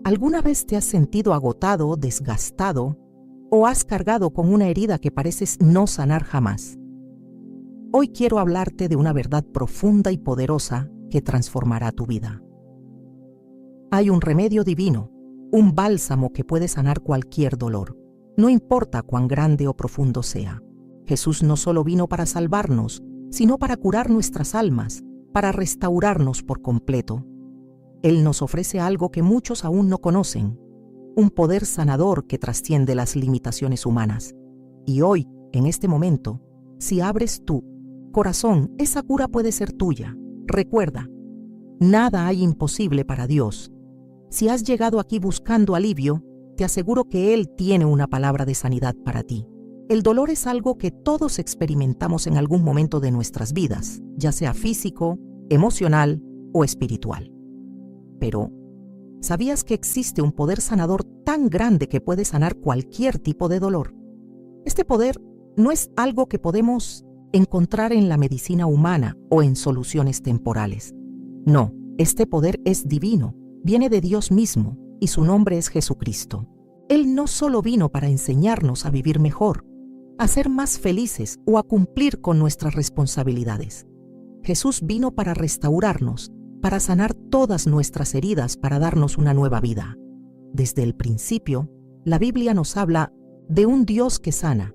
¿Alguna vez te has sentido agotado, desgastado, o has cargado con una herida que pareces no sanar jamás? Hoy quiero hablarte de una verdad profunda y poderosa que transformará tu vida. Hay un remedio divino, un bálsamo que puede sanar cualquier dolor, no importa cuán grande o profundo sea. Jesús no solo vino para salvarnos, sino para curar nuestras almas, para restaurarnos por completo. Él nos ofrece algo que muchos aún no conocen, un poder sanador que trasciende las limitaciones humanas. Y hoy, en este momento, si abres tu corazón, esa cura puede ser tuya. Recuerda, nada hay imposible para Dios. Si has llegado aquí buscando alivio, te aseguro que Él tiene una palabra de sanidad para ti. El dolor es algo que todos experimentamos en algún momento de nuestras vidas, ya sea físico, emocional o espiritual. Pero, ¿sabías que existe un poder sanador tan grande que puede sanar cualquier tipo de dolor? Este poder no es algo que podemos encontrar en la medicina humana o en soluciones temporales. No, este poder es divino, viene de Dios mismo y su nombre es Jesucristo. Él no solo vino para enseñarnos a vivir mejor, a ser más felices o a cumplir con nuestras responsabilidades. Jesús vino para restaurarnos, para sanar todas nuestras heridas, para darnos una nueva vida. Desde el principio, la Biblia nos habla de un Dios que sana.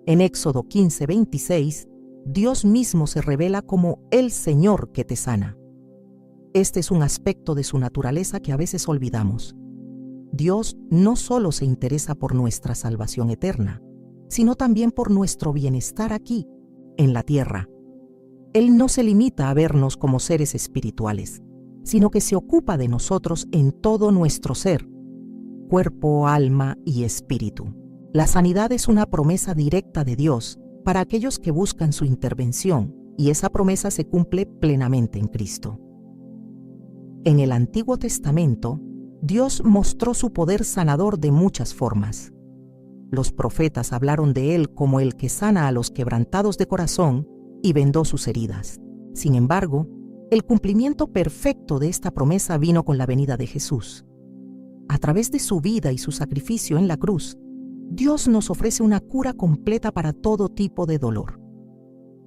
En Éxodo 15:26, Dios mismo se revela como el Señor que te sana. Este es un aspecto de su naturaleza que a veces olvidamos. Dios no solo se interesa por nuestra salvación eterna, sino también por nuestro bienestar aquí, en la tierra. Él no se limita a vernos como seres espirituales, sino que se ocupa de nosotros en todo nuestro ser, cuerpo, alma y espíritu. La sanidad es una promesa directa de Dios para aquellos que buscan su intervención, y esa promesa se cumple plenamente en Cristo. En el Antiguo Testamento, Dios mostró su poder sanador de muchas formas. Los profetas hablaron de Él como el que sana a los quebrantados de corazón y vendó sus heridas. Sin embargo, el cumplimiento perfecto de esta promesa vino con la venida de Jesús. A través de su vida y su sacrificio en la cruz, Dios nos ofrece una cura completa para todo tipo de dolor.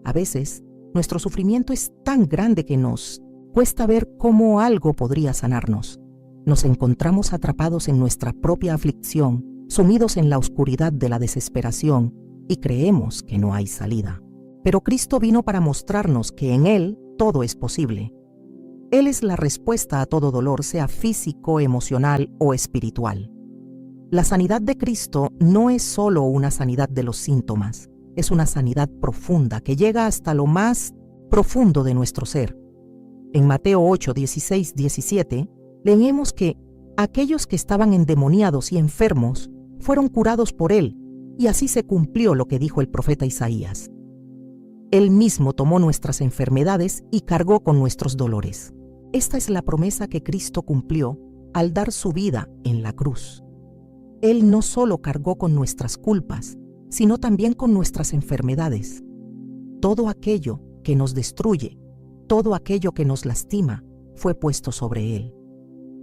A veces, nuestro sufrimiento es tan grande que nos cuesta ver cómo algo podría sanarnos. Nos encontramos atrapados en nuestra propia aflicción, sumidos en la oscuridad de la desesperación, y creemos que no hay salida. Pero Cristo vino para mostrarnos que en Él todo es posible. Él es la respuesta a todo dolor, sea físico, emocional o espiritual. La sanidad de Cristo no es solo una sanidad de los síntomas, es una sanidad profunda que llega hasta lo más profundo de nuestro ser. En Mateo 8, 16, 17, leemos que aquellos que estaban endemoniados y enfermos fueron curados por Él, y así se cumplió lo que dijo el profeta Isaías. Él mismo tomó nuestras enfermedades y cargó con nuestros dolores. Esta es la promesa que Cristo cumplió al dar su vida en la cruz. Él no solo cargó con nuestras culpas, sino también con nuestras enfermedades. Todo aquello que nos destruye, todo aquello que nos lastima, fue puesto sobre Él.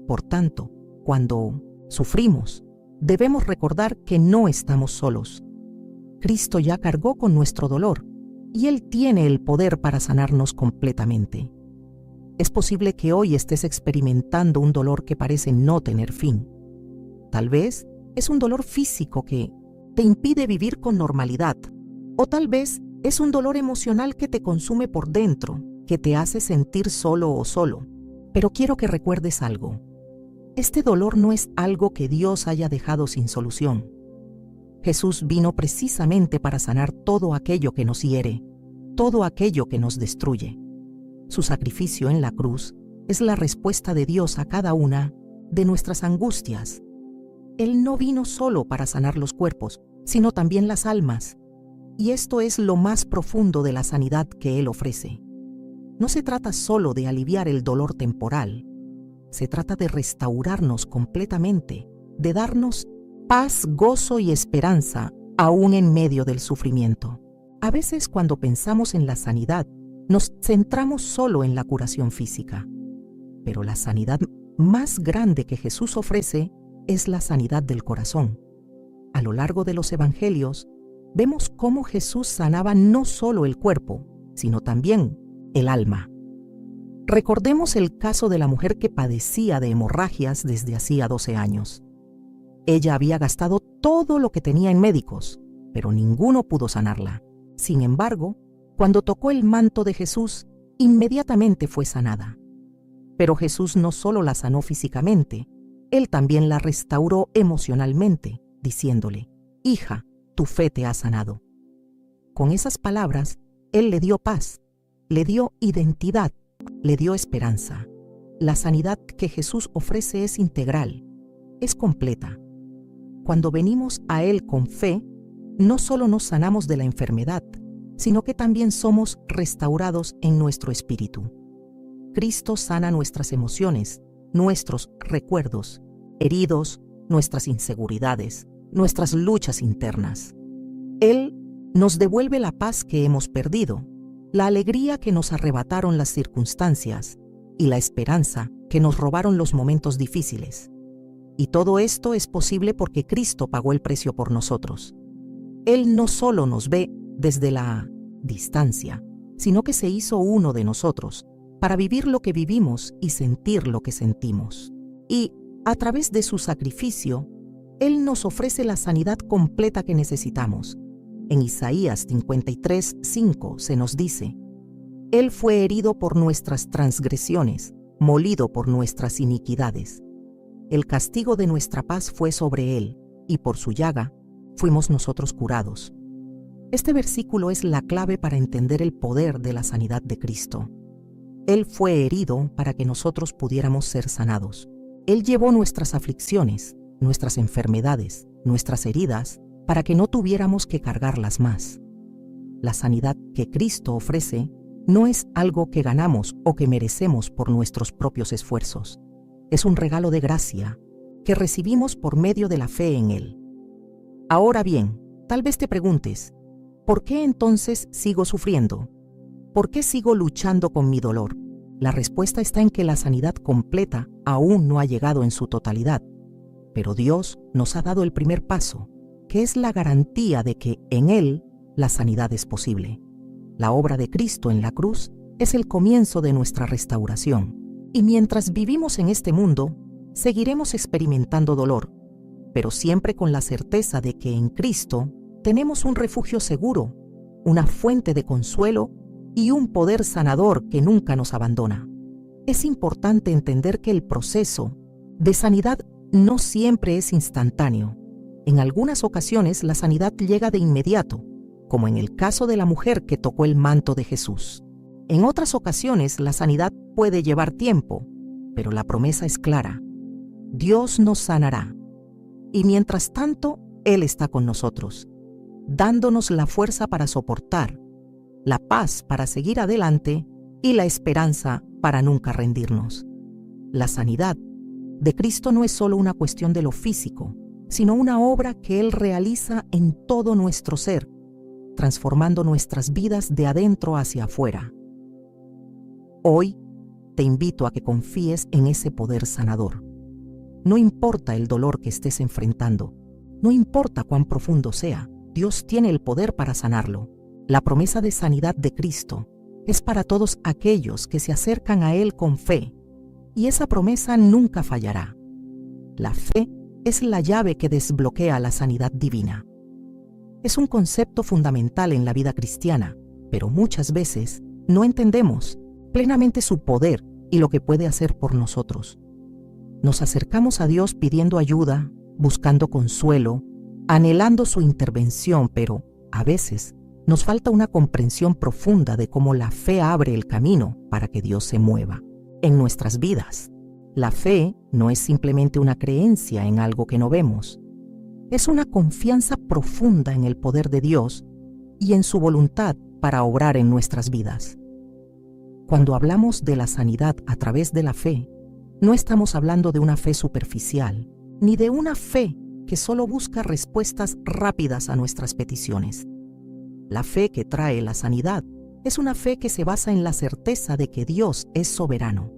Por tanto, cuando sufrimos, debemos recordar que no estamos solos. Cristo ya cargó con nuestro dolor, y Él tiene el poder para sanarnos completamente. Es posible que hoy estés experimentando un dolor que parece no tener fin. Tal vez es un dolor físico que te impide vivir con normalidad, o tal vez es un dolor emocional que te consume por dentro, que te hace sentir solo o solo. Pero quiero que recuerdes algo. Este dolor no es algo que Dios haya dejado sin solución. Jesús vino precisamente para sanar todo aquello que nos hiere, todo aquello que nos destruye. Su sacrificio en la cruz es la respuesta de Dios a cada una de nuestras angustias. Él no vino solo para sanar los cuerpos, sino también las almas. Y esto es lo más profundo de la sanidad que Él ofrece. No se trata solo de aliviar el dolor temporal. Se trata de restaurarnos completamente, de darnos paz, gozo y esperanza, aún en medio del sufrimiento. A veces cuando pensamos en la sanidad, nos centramos solo en la curación física. Pero la sanidad más grande que Jesús ofrece es la sanidad del corazón. A lo largo de los evangelios, vemos cómo Jesús sanaba no solo el cuerpo, sino también el alma. Recordemos el caso de la mujer que padecía de hemorragias desde hacía 12 años. Ella había gastado todo lo que tenía en médicos, pero ninguno pudo sanarla. Sin embargo, cuando tocó el manto de Jesús, inmediatamente fue sanada. Pero Jesús no solo la sanó físicamente, Él también la restauró emocionalmente, diciéndole: «Hija, tu fe te ha sanado». Con esas palabras, Él le dio paz, le dio identidad, le dio esperanza. La sanidad que Jesús ofrece es integral, es completa. Cuando venimos a Él con fe, no solo nos sanamos de la enfermedad, sino que también somos restaurados en nuestro espíritu. Cristo sana nuestras emociones, nuestros recuerdos, heridos, nuestras inseguridades, nuestras luchas internas. Él nos devuelve la paz que hemos perdido, la alegría que nos arrebataron las circunstancias y la esperanza que nos robaron los momentos difíciles. Y todo esto es posible porque Cristo pagó el precio por nosotros. Él no solo nos ve desde la distancia, sino que se hizo uno de nosotros para vivir lo que vivimos y sentir lo que sentimos. Y, a través de su sacrificio, Él nos ofrece la sanidad completa que necesitamos. En Isaías 53:5 se nos dice: «Él fue herido por nuestras transgresiones, molido por nuestras iniquidades. El castigo de nuestra paz fue sobre Él, y por su llaga fuimos nosotros curados». Este versículo es la clave para entender el poder de la sanidad de Cristo. Él fue herido para que nosotros pudiéramos ser sanados. Él llevó nuestras aflicciones, nuestras enfermedades, nuestras heridas, para que no tuviéramos que cargarlas más. La sanidad que Cristo ofrece no es algo que ganamos o que merecemos por nuestros propios esfuerzos. Es un regalo de gracia que recibimos por medio de la fe en Él. Ahora bien, tal vez te preguntes: ¿por qué entonces sigo sufriendo? ¿Por qué sigo luchando con mi dolor? La respuesta está en que la sanidad completa aún no ha llegado en su totalidad. Pero Dios nos ha dado el primer paso, que es la garantía de que en Él la sanidad es posible. La obra de Cristo en la cruz es el comienzo de nuestra restauración. Y mientras vivimos en este mundo, seguiremos experimentando dolor, pero siempre con la certeza de que en Cristo tenemos un refugio seguro, una fuente de consuelo y un poder sanador que nunca nos abandona. Es importante entender que el proceso de sanidad no siempre es instantáneo. En algunas ocasiones la sanidad llega de inmediato, como en el caso de la mujer que tocó el manto de Jesús. En otras ocasiones la sanidad puede llevar tiempo, pero la promesa es clara: Dios nos sanará. Y mientras tanto, Él está con nosotros, dándonos la fuerza para soportar, la paz para seguir adelante y la esperanza para nunca rendirnos. La sanidad de Cristo no es solo una cuestión de lo físico, sino una obra que Él realiza en todo nuestro ser, transformando nuestras vidas de adentro hacia afuera. Hoy te invito a que confíes en ese poder sanador. No importa el dolor que estés enfrentando, no importa cuán profundo sea, Dios tiene el poder para sanarlo. La promesa de sanidad de Cristo es para todos aquellos que se acercan a Él con fe, y esa promesa nunca fallará. La fe es la llave que desbloquea la sanidad divina. Es un concepto fundamental en la vida cristiana, pero muchas veces no entendemos plenamente su poder y lo que puede hacer por nosotros. Nos acercamos a Dios pidiendo ayuda, buscando consuelo, anhelando su intervención, pero a veces nos falta una comprensión profunda de cómo la fe abre el camino para que Dios se mueva en nuestras vidas. La fe no es simplemente una creencia en algo que no vemos. Es una confianza profunda en el poder de Dios y en su voluntad para obrar en nuestras vidas. Cuando hablamos de la sanidad a través de la fe, no estamos hablando de una fe superficial, ni de una fe que solo busca respuestas rápidas a nuestras peticiones. La fe que trae la sanidad es una fe que se basa en la certeza de que Dios es soberano.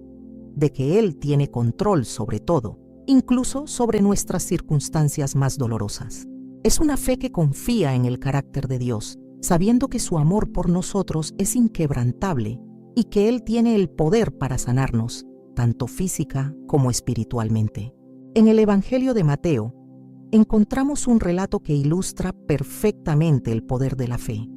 de que Él tiene control sobre todo, incluso sobre nuestras circunstancias más dolorosas. Es una fe que confía en el carácter de Dios, sabiendo que su amor por nosotros es inquebrantable y que Él tiene el poder para sanarnos, tanto física como espiritualmente. En el Evangelio de Mateo, encontramos un relato que ilustra perfectamente el poder de la fe.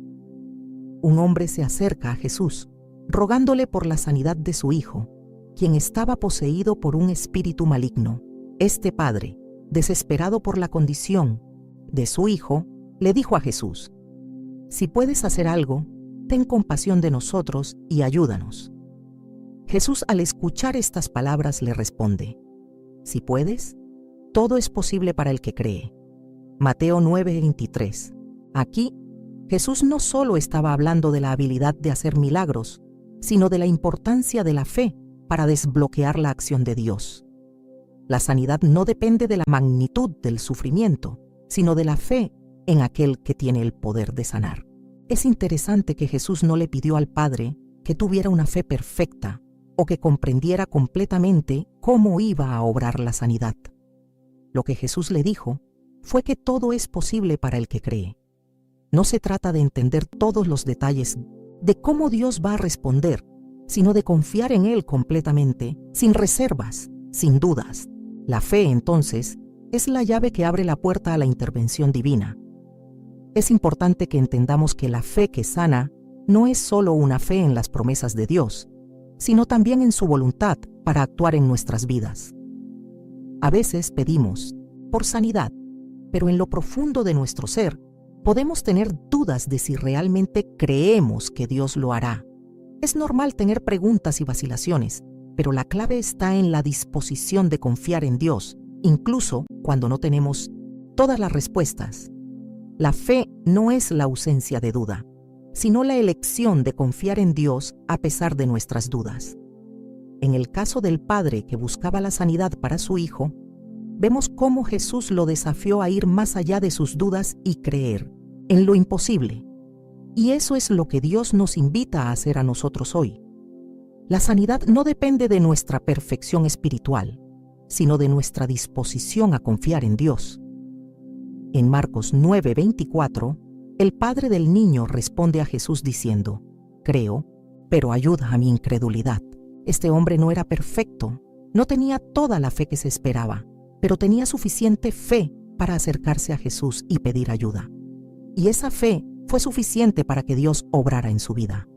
Un hombre se acerca a Jesús, rogándole por la sanidad de su hijo, quien estaba poseído por un espíritu maligno. Este padre, desesperado por la condición de su hijo, le dijo a Jesús: «Si puedes hacer algo, ten compasión de nosotros y ayúdanos». Jesús, al escuchar estas palabras, le responde: «Si puedes, todo es posible para el que cree». Mateo 9:23. Aquí, Jesús no solo estaba hablando de la habilidad de hacer milagros, sino de la importancia de la fe para desbloquear la acción de Dios. La sanidad no depende de la magnitud del sufrimiento, sino de la fe en aquel que tiene el poder de sanar. Es interesante que Jesús no le pidió al Padre que tuviera una fe perfecta o que comprendiera completamente cómo iba a obrar la sanidad. Lo que Jesús le dijo fue que todo es posible para el que cree. No se trata de entender todos los detalles de cómo Dios va a responder, sino de confiar en Él completamente, sin reservas, sin dudas. La fe, entonces, es la llave que abre la puerta a la intervención divina. Es importante que entendamos que la fe que sana no es solo una fe en las promesas de Dios, sino también en su voluntad para actuar en nuestras vidas. A veces pedimos por sanidad, pero en lo profundo de nuestro ser podemos tener dudas de si realmente creemos que Dios lo hará. Es normal tener preguntas y vacilaciones, pero la clave está en la disposición de confiar en Dios, incluso cuando no tenemos todas las respuestas. La fe no es la ausencia de duda, sino la elección de confiar en Dios a pesar de nuestras dudas. En el caso del padre que buscaba la sanidad para su hijo, vemos cómo Jesús lo desafió a ir más allá de sus dudas y creer en lo imposible. Y eso es lo que Dios nos invita a hacer a nosotros hoy. La sanidad no depende de nuestra perfección espiritual, sino de nuestra disposición a confiar en Dios. En Marcos 9:24, el padre del niño responde a Jesús diciendo: «Creo, pero ayuda a mi incredulidad». Este hombre no era perfecto, no tenía toda la fe que se esperaba, pero tenía suficiente fe para acercarse a Jesús y pedir ayuda. Y esa fe fue suficiente para que Dios obrara en su vida.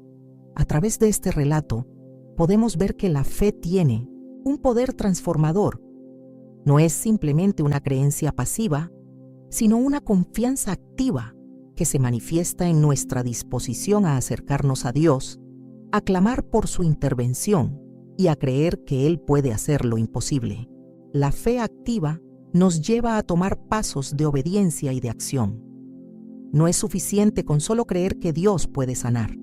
A través de este relato, podemos ver que la fe tiene un poder transformador. No es simplemente una creencia pasiva, sino una confianza activa que se manifiesta en nuestra disposición a acercarnos a Dios, a clamar por su intervención y a creer que Él puede hacer lo imposible. La fe activa nos lleva a tomar pasos de obediencia y de acción. No es suficiente con solo creer que Dios puede sanar.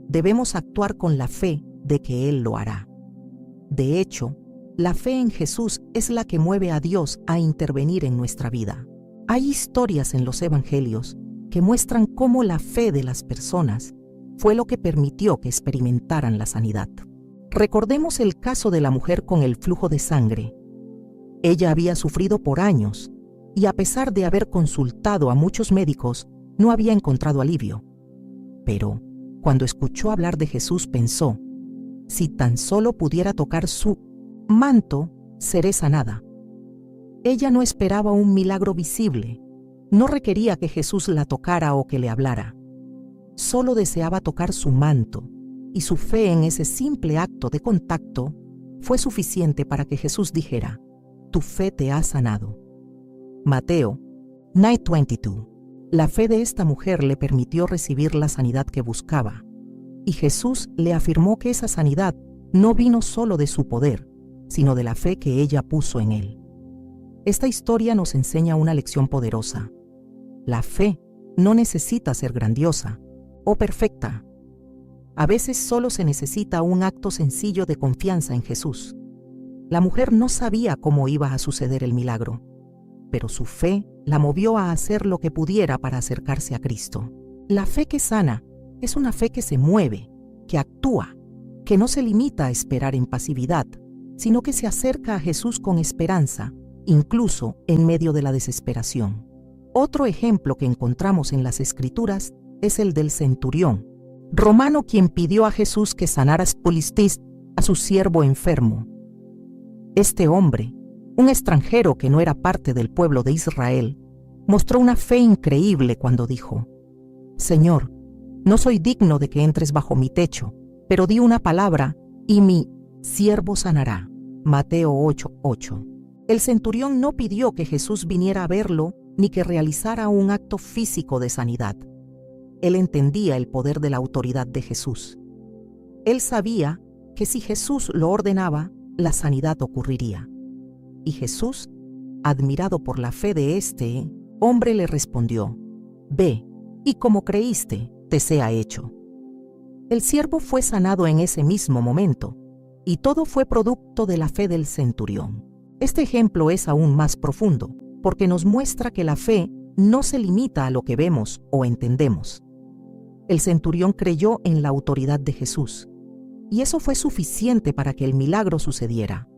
Debemos actuar con la fe de que Él lo hará. De hecho, la fe en Jesús es la que mueve a Dios a intervenir en nuestra vida. Hay historias en los evangelios que muestran cómo la fe de las personas fue lo que permitió que experimentaran la sanidad. Recordemos el caso de la mujer con el flujo de sangre. Ella había sufrido por años y a pesar de haber consultado a muchos médicos, no había encontrado alivio. Pero cuando escuchó hablar de Jesús pensó: si tan solo pudiera tocar su manto, seré sanada. Ella no esperaba un milagro visible, no requería que Jesús la tocara o que le hablara. Solo deseaba tocar su manto, y su fe en ese simple acto de contacto fue suficiente para que Jesús dijera: tu fe te ha sanado. Mateo 9:22. La fe de esta mujer le permitió recibir la sanidad que buscaba, y Jesús le afirmó que esa sanidad no vino solo de su poder, sino de la fe que ella puso en él. Esta historia nos enseña una lección poderosa. La fe no necesita ser grandiosa o perfecta. A veces solo se necesita un acto sencillo de confianza en Jesús. La mujer no sabía cómo iba a suceder el milagro, pero su fe la movió a hacer lo que pudiera para acercarse a Cristo. La fe que sana es una fe que se mueve, que actúa, que no se limita a esperar en pasividad, sino que se acerca a Jesús con esperanza, incluso en medio de la desesperación. Otro ejemplo que encontramos en las Escrituras es el del centurión, romano, quien pidió a Jesús que sanara polistis a su siervo enfermo. Este hombre, un extranjero que no era parte del pueblo de Israel, mostró una fe increíble cuando dijo: «Señor, no soy digno de que entres bajo mi techo, pero di una palabra y mi siervo sanará». Mateo 8:8. El centurión no pidió que Jesús viniera a verlo ni que realizara un acto físico de sanidad. Él entendía el poder de la autoridad de Jesús. Él sabía que si Jesús lo ordenaba, la sanidad ocurriría. Y Jesús, admirado por la fe de este hombre, le respondió: «Ve, y como creíste, te sea hecho». El siervo fue sanado en ese mismo momento, y todo fue producto de la fe del centurión. Este ejemplo es aún más profundo, porque nos muestra que la fe no se limita a lo que vemos o entendemos. El centurión creyó en la autoridad de Jesús, y eso fue suficiente para que el milagro sucediera.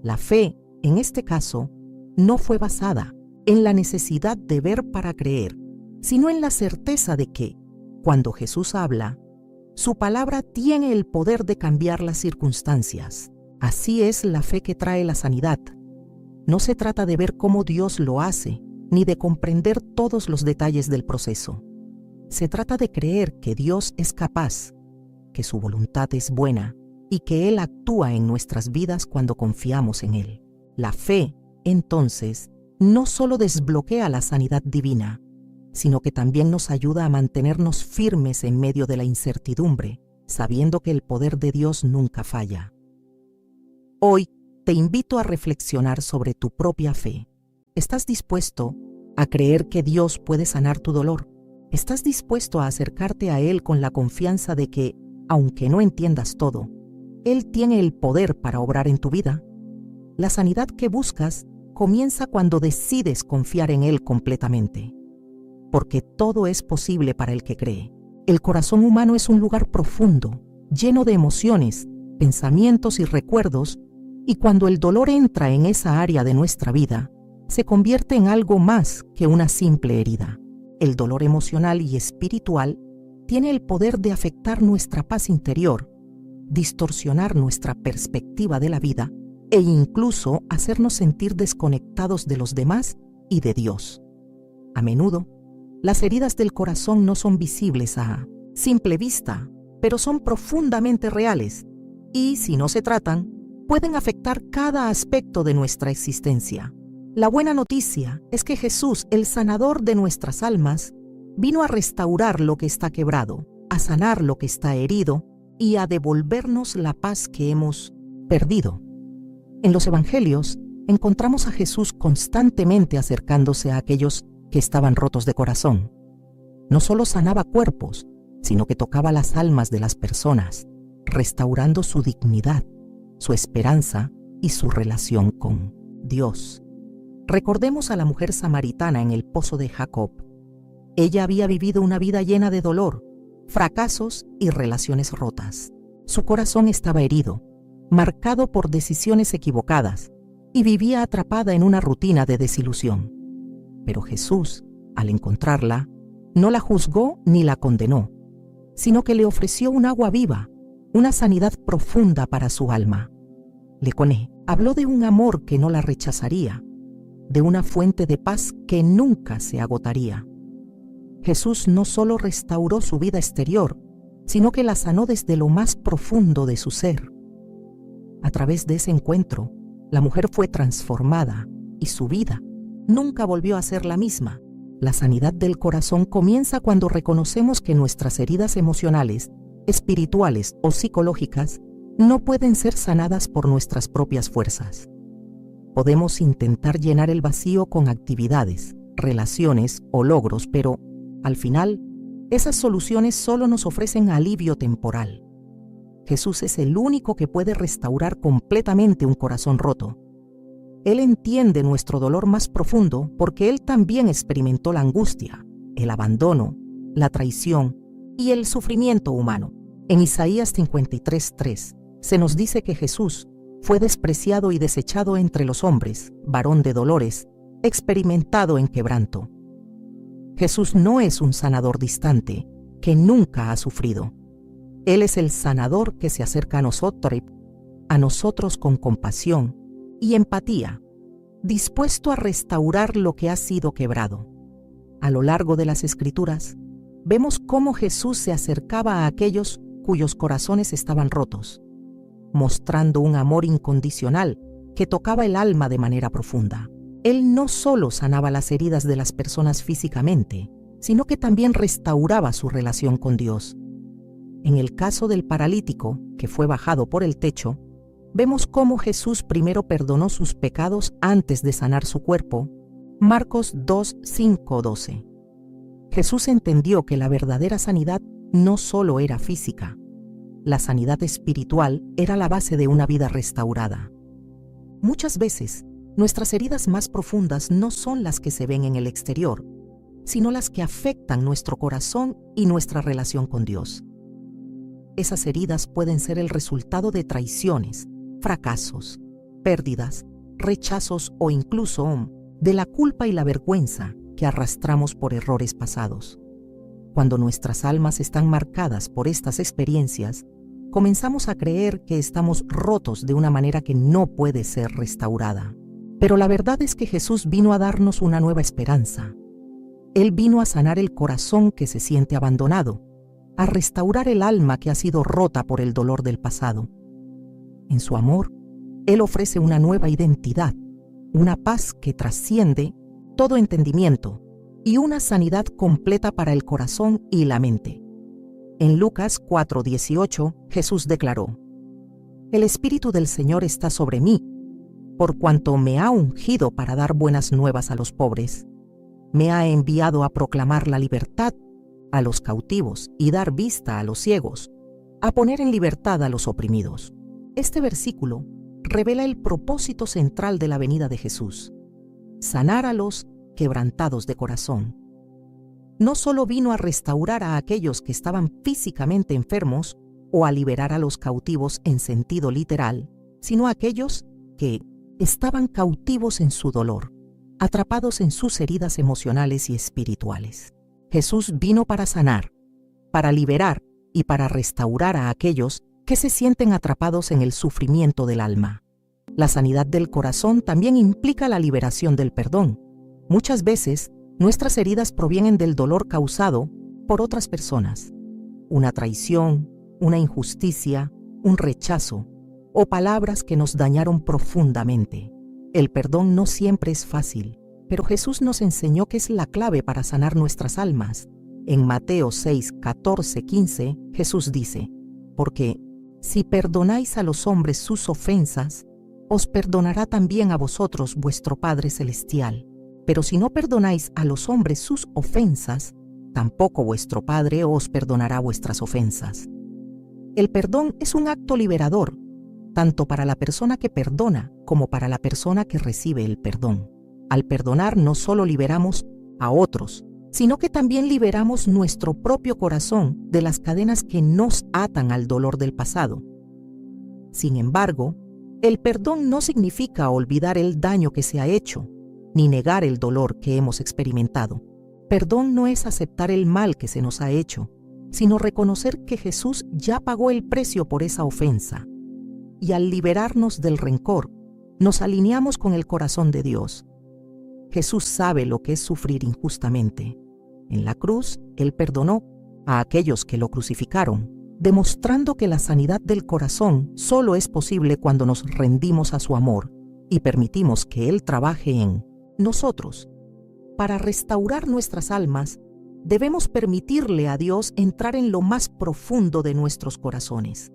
La fe, en este caso, no fue basada en la necesidad de ver para creer, sino en la certeza de que, cuando Jesús habla, su palabra tiene el poder de cambiar las circunstancias. Así es la fe que trae la sanidad. No se trata de ver cómo Dios lo hace, ni de comprender todos los detalles del proceso. Se trata de creer que Dios es capaz, que su voluntad es buena y que Él actúa en nuestras vidas cuando confiamos en Él. La fe, entonces, no solo desbloquea la sanidad divina, sino que también nos ayuda a mantenernos firmes en medio de la incertidumbre, sabiendo que el poder de Dios nunca falla. Hoy te invito a reflexionar sobre tu propia fe. ¿Estás dispuesto a creer que Dios puede sanar tu dolor? ¿Estás dispuesto a acercarte a Él con la confianza de que, aunque no entiendas todo, Él tiene el poder para obrar en tu vida? La sanidad que buscas comienza cuando decides confiar en Él completamente. Porque todo es posible para el que cree. El corazón humano es un lugar profundo, lleno de emociones, pensamientos y recuerdos, y cuando el dolor entra en esa área de nuestra vida, se convierte en algo más que una simple herida. El dolor emocional y espiritual tiene el poder de afectar nuestra paz interior, distorsionar nuestra perspectiva de la vida e incluso hacernos sentir desconectados de los demás y de Dios. A menudo, las heridas del corazón no son visibles a simple vista, pero son profundamente reales y, si no se tratan, pueden afectar cada aspecto de nuestra existencia. La buena noticia es que Jesús, el sanador de nuestras almas, vino a restaurar lo que está quebrado, a sanar lo que está herido y a devolvernos la paz que hemos perdido. En los Evangelios encontramos a Jesús constantemente acercándose a aquellos que estaban rotos de corazón. No solo sanaba cuerpos, sino que tocaba las almas de las personas, restaurando su dignidad, su esperanza y su relación con Dios. Recordemos a la mujer samaritana en el pozo de Jacob. Ella había vivido una vida llena de dolor, fracasos y relaciones rotas. Su corazón estaba herido, marcado por decisiones equivocadas, y vivía atrapada en una rutina de desilusión. Pero Jesús, al encontrarla, no la juzgó ni la condenó, sino que le ofreció un agua viva, una sanidad profunda para su alma. Habló de un amor que no la rechazaría, de una fuente de paz que nunca se agotaría. Jesús no solo restauró su vida exterior, sino que la sanó desde lo más profundo de su ser. A través de ese encuentro, la mujer fue transformada y su vida nunca volvió a ser la misma. La sanidad del corazón comienza cuando reconocemos que nuestras heridas emocionales, espirituales o psicológicas no pueden ser sanadas por nuestras propias fuerzas. Podemos intentar llenar el vacío con actividades, relaciones o logros, pero, al final, esas soluciones solo nos ofrecen alivio temporal. Jesús es el único que puede restaurar completamente un corazón roto. Él entiende nuestro dolor más profundo porque Él también experimentó la angustia, el abandono, la traición y el sufrimiento humano. En Isaías 53:3 se nos dice que Jesús Fue despreciado y desechado entre los hombres, varón de dolores, experimentado en quebranto. Jesús no es un sanador distante, que nunca ha sufrido. Él es el sanador que se acerca a nosotros con compasión y empatía, dispuesto a restaurar lo que ha sido quebrado. A lo largo de las Escrituras, vemos cómo Jesús se acercaba a aquellos cuyos corazones estaban rotos, mostrando un amor incondicional que tocaba el alma de manera profunda. Él no solo sanaba las heridas de las personas físicamente, sino que también restauraba su relación con Dios. En el caso del paralítico, que fue bajado por el techo, vemos cómo Jesús primero perdonó sus pecados antes de sanar su cuerpo. Marcos 2, 5, 12. Jesús entendió que la verdadera sanidad no solo era física. La sanidad espiritual era la base de una vida restaurada. Muchas veces, nuestras heridas más profundas no son las que se ven en el exterior, sino las que afectan nuestro corazón y nuestra relación con Dios. Esas heridas pueden ser el resultado de traiciones, fracasos, pérdidas, rechazos o incluso de la culpa y la vergüenza que arrastramos por errores pasados. Cuando nuestras almas están marcadas por estas experiencias, comenzamos a creer que estamos rotos de una manera que no puede ser restaurada. Pero la verdad es que Jesús vino a darnos una nueva esperanza. Él vino a sanar el corazón que se siente abandonado, a restaurar el alma que ha sido rota por el dolor del pasado. En su amor, Él ofrece una nueva identidad, una paz que trasciende todo entendimiento y una sanidad completa para el corazón y la mente. En Lucas 4:18, Jesús declaró: «El Espíritu del Señor está sobre mí, por cuanto me ha ungido para dar buenas nuevas a los pobres. Me ha enviado a proclamar la libertad a los cautivos y dar vista a los ciegos, a poner en libertad a los oprimidos». Este versículo revela el propósito central de la venida de Jesús: sanar a los quebrantados de corazón. No solo vino a restaurar a aquellos que estaban físicamente enfermos o a liberar a los cautivos en sentido literal, sino a aquellos que estaban cautivos en su dolor, atrapados en sus heridas emocionales y espirituales. Jesús vino para sanar, para liberar y para restaurar a aquellos que se sienten atrapados en el sufrimiento del alma. La sanidad del corazón también implica la liberación del perdón. Muchas veces, nuestras heridas provienen del dolor causado por otras personas. Una traición, una injusticia, un rechazo o palabras que nos dañaron profundamente. El perdón no siempre es fácil, pero Jesús nos enseñó que es la clave para sanar nuestras almas. En Mateo 6, 14, 15, Jesús dice: «Porque si perdonáis a los hombres sus ofensas, os perdonará también a vosotros vuestro Padre Celestial. Pero si no perdonáis a los hombres sus ofensas, tampoco vuestro Padre os perdonará vuestras ofensas». El perdón es un acto liberador, tanto para la persona que perdona como para la persona que recibe el perdón. Al perdonar no solo liberamos a otros, sino que también liberamos nuestro propio corazón de las cadenas que nos atan al dolor del pasado. Sin embargo, el perdón no significa olvidar el daño que se ha hecho, ni negar el dolor que hemos experimentado. Perdón no es aceptar el mal que se nos ha hecho, sino reconocer que Jesús ya pagó el precio por esa ofensa. Y al liberarnos del rencor, nos alineamos con el corazón de Dios. Jesús sabe lo que es sufrir injustamente. En la cruz, Él perdonó a aquellos que lo crucificaron, demostrando que la sanidad del corazón solo es posible cuando nos rendimos a su amor y permitimos que Él trabaje en nosotros. Para restaurar nuestras almas, debemos permitirle a Dios entrar en lo más profundo de nuestros corazones.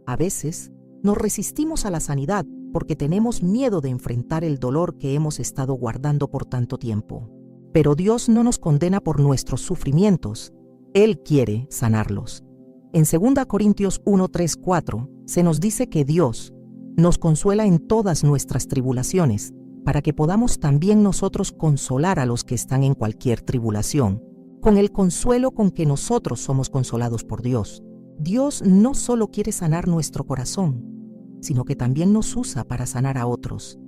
A veces, nos resistimos a la sanidad porque tenemos miedo de enfrentar el dolor que hemos estado guardando por tanto tiempo. Pero Dios no nos condena por nuestros sufrimientos. Él quiere sanarlos. En 2 Corintios 1, 3, 4 se nos dice que Dios nos consuela en todas nuestras tribulaciones, para que podamos también nosotros consolar a los que están en cualquier tribulación, con el consuelo con que nosotros somos consolados por Dios. Dios no solo quiere sanar nuestro corazón, sino que también nos usa para sanar a otros.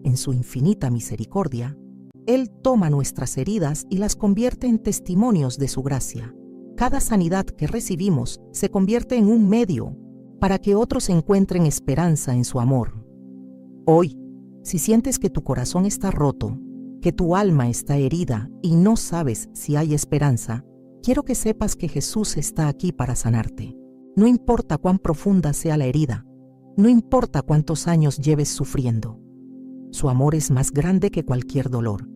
En su infinita misericordia, Él toma nuestras heridas y las convierte en testimonios de su gracia. Cada sanidad que recibimos se convierte en un medio para que otros encuentren esperanza en su amor. Hoy, si sientes que tu corazón está roto, que tu alma está herida y no sabes si hay esperanza, quiero que sepas que Jesús está aquí para sanarte. No importa cuán profunda sea la herida, no importa cuántos años lleves sufriendo. Su amor es más grande que cualquier dolor,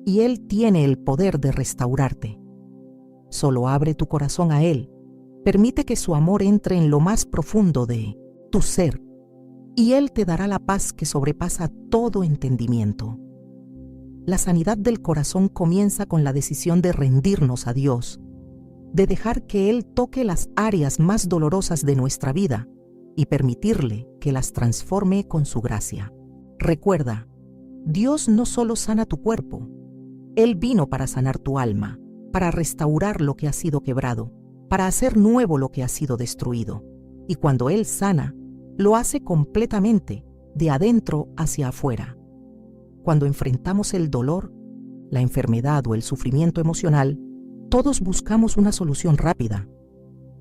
y Él tiene el poder de restaurarte. Solo abre tu corazón a Él, permite que su amor entre en lo más profundo de tu ser, y Él te dará la paz que sobrepasa todo entendimiento. La sanidad del corazón comienza con la decisión de rendirnos a Dios, de dejar que Él toque las áreas más dolorosas de nuestra vida y permitirle que las transforme con su gracia. Recuerda, Dios no solo sana tu cuerpo, Él vino para sanar tu alma, para restaurar lo que ha sido quebrado, para hacer nuevo lo que ha sido destruido. Y cuando Él sana, lo hace completamente, de adentro hacia afuera. Cuando enfrentamos el dolor, la enfermedad o el sufrimiento emocional, todos buscamos una solución rápida.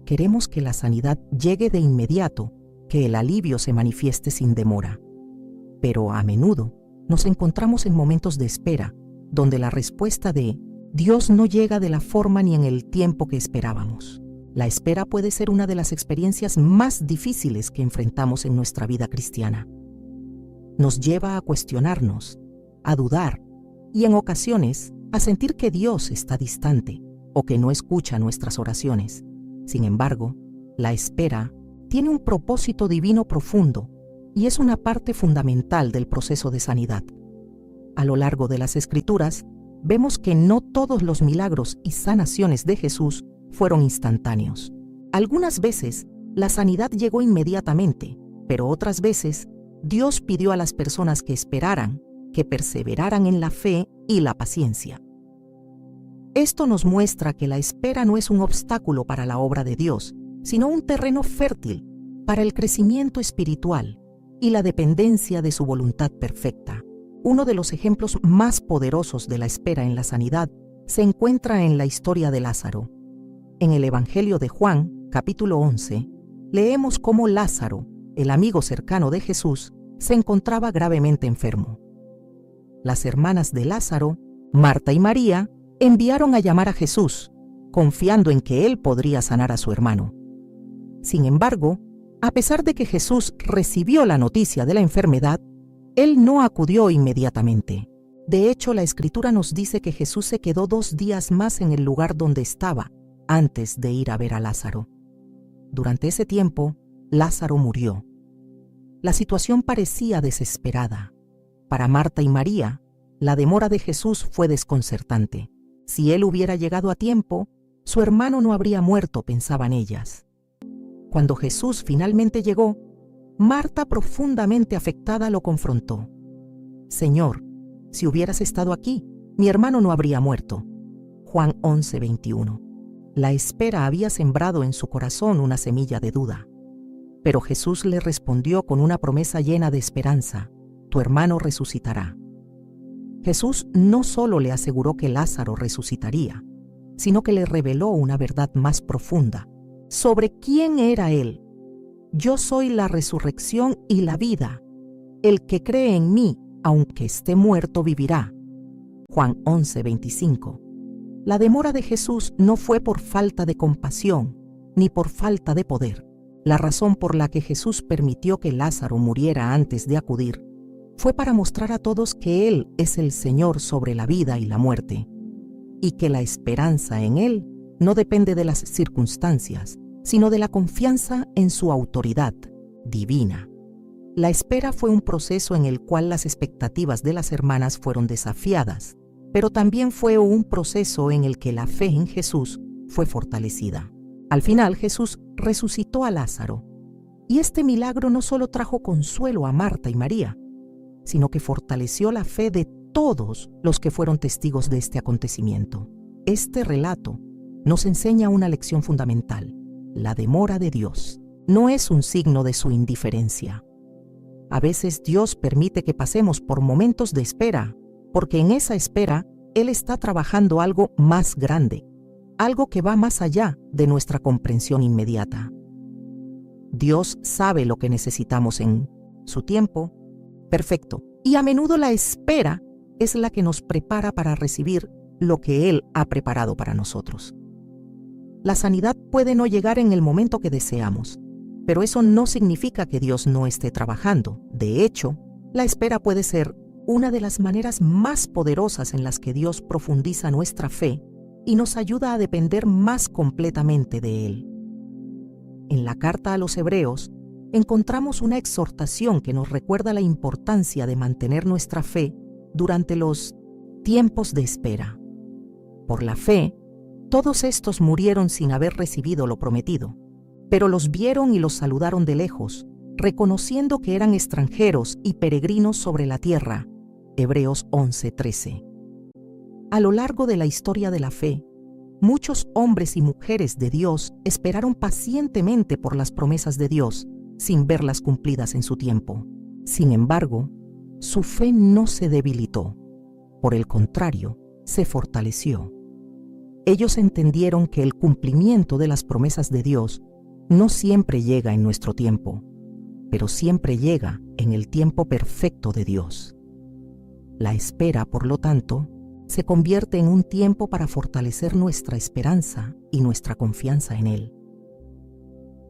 Queremos que la sanidad llegue de inmediato, que el alivio se manifieste sin demora. Pero a menudo nos encontramos en momentos de espera, donde la respuesta de Dios no llega de la forma ni en el tiempo que esperábamos. La espera puede ser una de las experiencias más difíciles que enfrentamos en nuestra vida cristiana. Nos lleva a cuestionarnos, a dudar y en ocasiones a sentir que Dios está distante o que no escucha nuestras oraciones. Sin embargo, la espera tiene un propósito divino profundo y es una parte fundamental del proceso de sanidad. A lo largo de las Escrituras, vemos que no todos los milagros y sanaciones de Jesús fueron instantáneos. Algunas veces, la sanidad llegó inmediatamente, pero otras veces, Dios pidió a las personas que esperaran, que perseveraran en la fe y la paciencia. Esto nos muestra que la espera no es un obstáculo para la obra de Dios, sino un terreno fértil para el crecimiento espiritual y la dependencia de su voluntad perfecta. Uno de los ejemplos más poderosos de la espera en la sanidad se encuentra en la historia de Lázaro. En el Evangelio de Juan, capítulo 11, leemos cómo Lázaro, el amigo cercano de Jesús, se encontraba gravemente enfermo. Las hermanas de Lázaro, Marta y María, enviaron a llamar a Jesús, confiando en que él podría sanar a su hermano. Sin embargo, a pesar de que Jesús recibió la noticia de la enfermedad, él no acudió inmediatamente. De hecho, la Escritura nos dice que Jesús se quedó 2 días más en el lugar donde estaba, antes de ir a ver a Lázaro. Durante ese tiempo, Lázaro murió. La situación parecía desesperada. Para Marta y María, la demora de Jesús fue desconcertante. Si él hubiera llegado a tiempo, su hermano no habría muerto, pensaban ellas. Cuando Jesús finalmente llegó, Marta, profundamente afectada, lo confrontó. «Señor, si hubieras estado aquí, mi hermano no habría muerto». Juan 11:21. La espera había sembrado en su corazón una semilla de duda. Pero Jesús le respondió con una promesa llena de esperanza: «Tu hermano resucitará». Jesús no solo le aseguró que Lázaro resucitaría, sino que le reveló una verdad más profunda sobre quién era Él. «Yo soy la resurrección y la vida. El que cree en mí, aunque esté muerto, vivirá». Juan 11:25. La demora de Jesús no fue por falta de compasión, ni por falta de poder. La razón por la que Jesús permitió que Lázaro muriera antes de acudir fue para mostrar a todos que Él es el Señor sobre la vida y la muerte, y que la esperanza en Él no depende de las circunstancias, sino de la confianza en su autoridad divina. La espera fue un proceso en el cual las expectativas de las hermanas fueron desafiadas, pero también fue un proceso en el que la fe en Jesús fue fortalecida. Al final, Jesús resucitó a Lázaro, y este milagro no solo trajo consuelo a Marta y María, sino que fortaleció la fe de todos los que fueron testigos de este acontecimiento. Este relato nos enseña una lección fundamental: la demora de Dios no es un signo de su indiferencia. A veces Dios permite que pasemos por momentos de espera, porque en esa espera Él está trabajando algo más grande, algo que va más allá de nuestra comprensión inmediata. Dios sabe lo que necesitamos en su tiempo perfecto, y a menudo la espera es la que nos prepara para recibir lo que Él ha preparado para nosotros. La sanidad puede no llegar en el momento que deseamos, pero eso no significa que Dios no esté trabajando. De hecho, la espera puede ser una de las maneras más poderosas en las que Dios profundiza nuestra fe y nos ayuda a depender más completamente de Él. En la carta a los Hebreos, encontramos una exhortación que nos recuerda la importancia de mantener nuestra fe durante los tiempos de espera. Por la fe, todos estos murieron sin haber recibido lo prometido, pero los vieron y los saludaron de lejos, reconociendo que eran extranjeros y peregrinos sobre la tierra. Hebreos 11:13. A lo largo de la historia de la fe, muchos hombres y mujeres de Dios esperaron pacientemente por las promesas de Dios, sin verlas cumplidas en su tiempo. Sin embargo, su fe no se debilitó. Por el contrario, se fortaleció. Ellos entendieron que el cumplimiento de las promesas de Dios no siempre llega en nuestro tiempo, pero siempre llega en el tiempo perfecto de Dios. La espera, por lo tanto, se convierte en un tiempo para fortalecer nuestra esperanza y nuestra confianza en Él.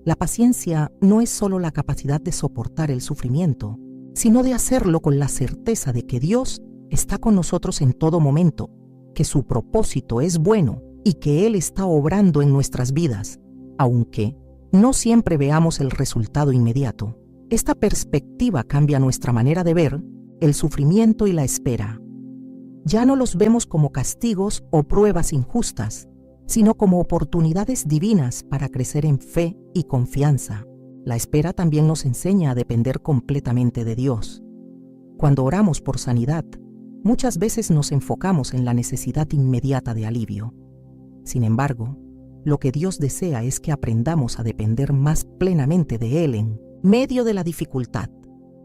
La paciencia no es solo la capacidad de soportar el sufrimiento, sino de hacerlo con la certeza de que Dios está con nosotros en todo momento, que su propósito es bueno y que Él está obrando en nuestras vidas, aunque no siempre veamos el resultado inmediato. Esta perspectiva cambia nuestra manera de ver el sufrimiento y la espera. Ya no los vemos como castigos o pruebas injustas, sino como oportunidades divinas para crecer en fe y confianza. La espera también nos enseña a depender completamente de Dios. Cuando oramos por sanidad, muchas veces nos enfocamos en la necesidad inmediata de alivio. Sin embargo, lo que Dios desea es que aprendamos a depender más plenamente de Él en medio de la dificultad.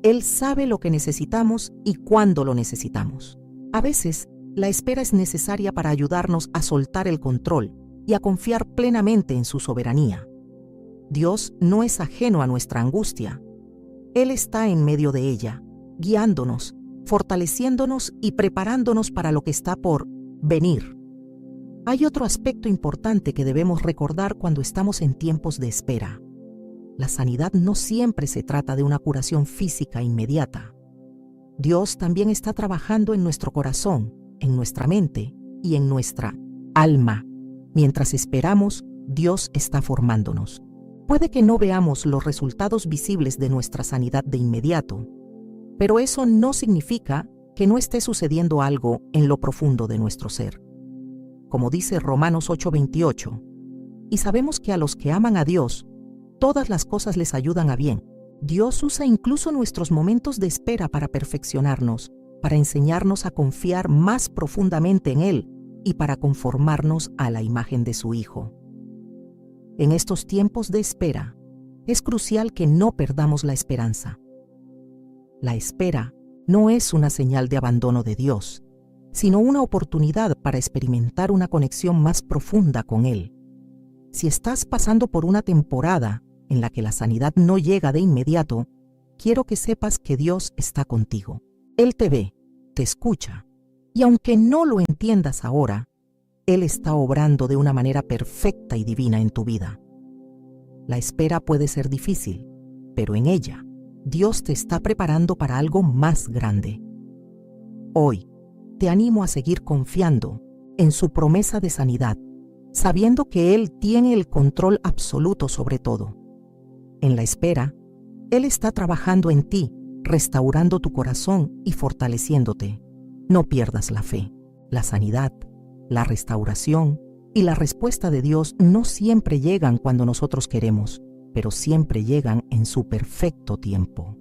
Él sabe lo que necesitamos y cuándo lo necesitamos. A veces, la espera es necesaria para ayudarnos a soltar el control y a confiar plenamente en su soberanía. Dios no es ajeno a nuestra angustia. Él está en medio de ella, guiándonos, fortaleciéndonos y preparándonos para lo que está por venir. Hay otro aspecto importante que debemos recordar cuando estamos en tiempos de espera. La sanidad no siempre se trata de una curación física inmediata. Dios también está trabajando en nuestro corazón, en nuestra mente y en nuestra alma. Mientras esperamos, Dios está formándonos. Puede que no veamos los resultados visibles de nuestra sanidad de inmediato, pero eso no significa que no esté sucediendo algo en lo profundo de nuestro ser. Como dice Romanos 8:28, y sabemos que a los que aman a Dios, todas las cosas les ayudan a bien. Dios usa incluso nuestros momentos de espera para perfeccionarnos, para enseñarnos a confiar más profundamente en Él y para conformarnos a la imagen de su Hijo. En estos tiempos de espera, es crucial que no perdamos la esperanza. La espera no es una señal de abandono de Dios, sino una oportunidad para experimentar una conexión más profunda con Él. Si estás pasando por una temporada en la que la sanidad no llega de inmediato, quiero que sepas que Dios está contigo. Él te ve, te escucha, y aunque no lo entiendas ahora, Él está obrando de una manera perfecta y divina en tu vida. La espera puede ser difícil, pero en ella, Dios te está preparando para algo más grande. Hoy, te animo a seguir confiando en su promesa de sanidad, sabiendo que Él tiene el control absoluto sobre todo. En la espera, Él está trabajando en ti, restaurando tu corazón y fortaleciéndote. No pierdas la fe. La sanidad, la restauración y la respuesta de Dios no siempre llegan cuando nosotros queremos, pero siempre llegan en su perfecto tiempo.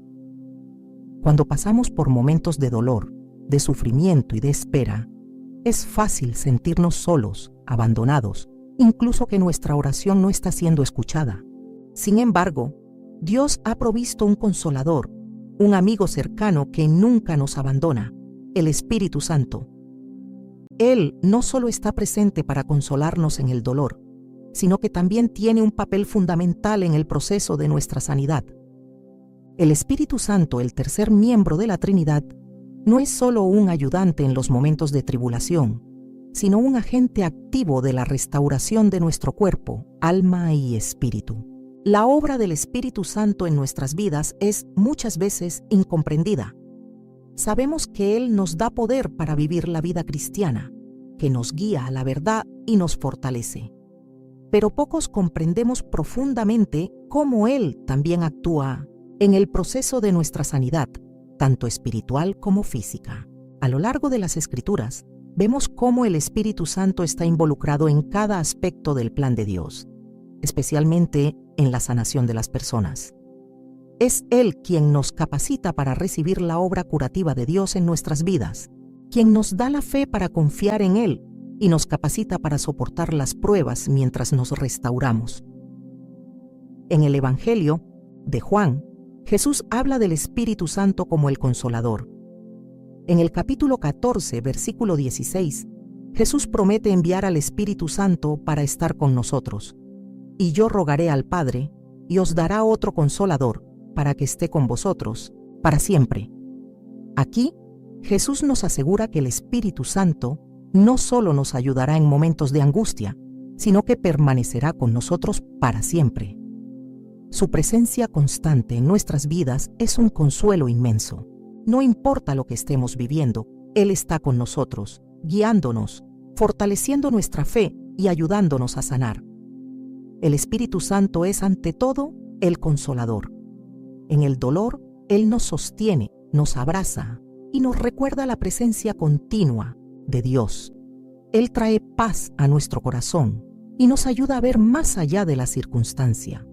Cuando pasamos por momentos de dolor, de sufrimiento y de espera, es fácil sentirnos solos, abandonados, incluso que nuestra oración no está siendo escuchada. Sin embargo, Dios ha provisto un consolador, un amigo cercano que nunca nos abandona, el Espíritu Santo. Él no solo está presente para consolarnos en el dolor, sino que también tiene un papel fundamental en el proceso de nuestra sanidad. El Espíritu Santo, el tercer miembro de la Trinidad, no es solo un ayudante en los momentos de tribulación, sino un agente activo de la restauración de nuestro cuerpo, alma y espíritu. La obra del Espíritu Santo en nuestras vidas es muchas veces incomprendida. Sabemos que Él nos da poder para vivir la vida cristiana, que nos guía a la verdad y nos fortalece. Pero pocos comprendemos profundamente cómo Él también actúa en el proceso de nuestra sanidad, tanto espiritual como física. A lo largo de las Escrituras, vemos cómo el Espíritu Santo está involucrado en cada aspecto del plan de Dios, especialmente en la sanación de las personas. Es Él quien nos capacita para recibir la obra curativa de Dios en nuestras vidas, quien nos da la fe para confiar en Él y nos capacita para soportar las pruebas mientras nos restauramos. En el Evangelio de Juan, Jesús habla del Espíritu Santo como el Consolador. En el capítulo 14, versículo 16, Jesús promete enviar al Espíritu Santo para estar con nosotros. Y yo rogaré al Padre, y os dará otro Consolador, para que esté con vosotros, para siempre. Aquí, Jesús nos asegura que el Espíritu Santo no solo nos ayudará en momentos de angustia, sino que permanecerá con nosotros para siempre. Su presencia constante en nuestras vidas es un consuelo inmenso. No importa lo que estemos viviendo, Él está con nosotros, guiándonos, fortaleciendo nuestra fe y ayudándonos a sanar. El Espíritu Santo es ante todo el Consolador. En el dolor, Él nos sostiene, nos abraza y nos recuerda la presencia continua de Dios. Él trae paz a nuestro corazón y nos ayuda a ver más allá de la circunstancia.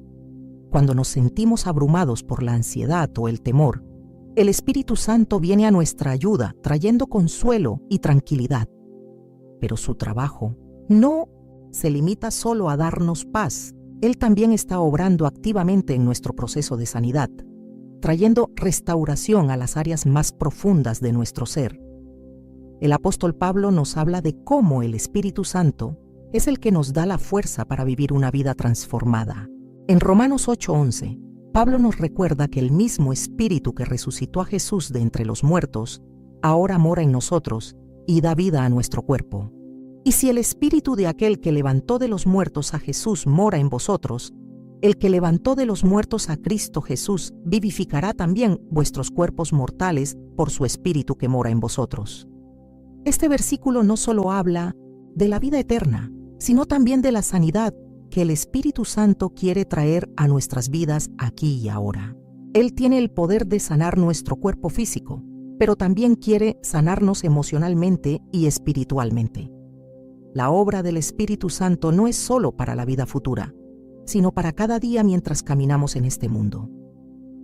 Cuando nos sentimos abrumados por la ansiedad o el temor, el Espíritu Santo viene a nuestra ayuda, trayendo consuelo y tranquilidad. Pero su trabajo no se limita solo a darnos paz. Él también está obrando activamente en nuestro proceso de sanidad, trayendo restauración a las áreas más profundas de nuestro ser. El apóstol Pablo nos habla de cómo el Espíritu Santo es el que nos da la fuerza para vivir una vida transformada. En Romanos 8:11, Pablo nos recuerda que el mismo Espíritu que resucitó a Jesús de entre los muertos, ahora mora en nosotros y da vida a nuestro cuerpo. Y si el Espíritu de aquel que levantó de los muertos a Jesús mora en vosotros, el que levantó de los muertos a Cristo Jesús vivificará también vuestros cuerpos mortales por su Espíritu que mora en vosotros. Este versículo no solo habla de la vida eterna, sino también de la sanidad que el Espíritu Santo quiere traer a nuestras vidas aquí y ahora. Él tiene el poder de sanar nuestro cuerpo físico, pero también quiere sanarnos emocionalmente y espiritualmente. La obra del Espíritu Santo no es solo para la vida futura, sino para cada día mientras caminamos en este mundo.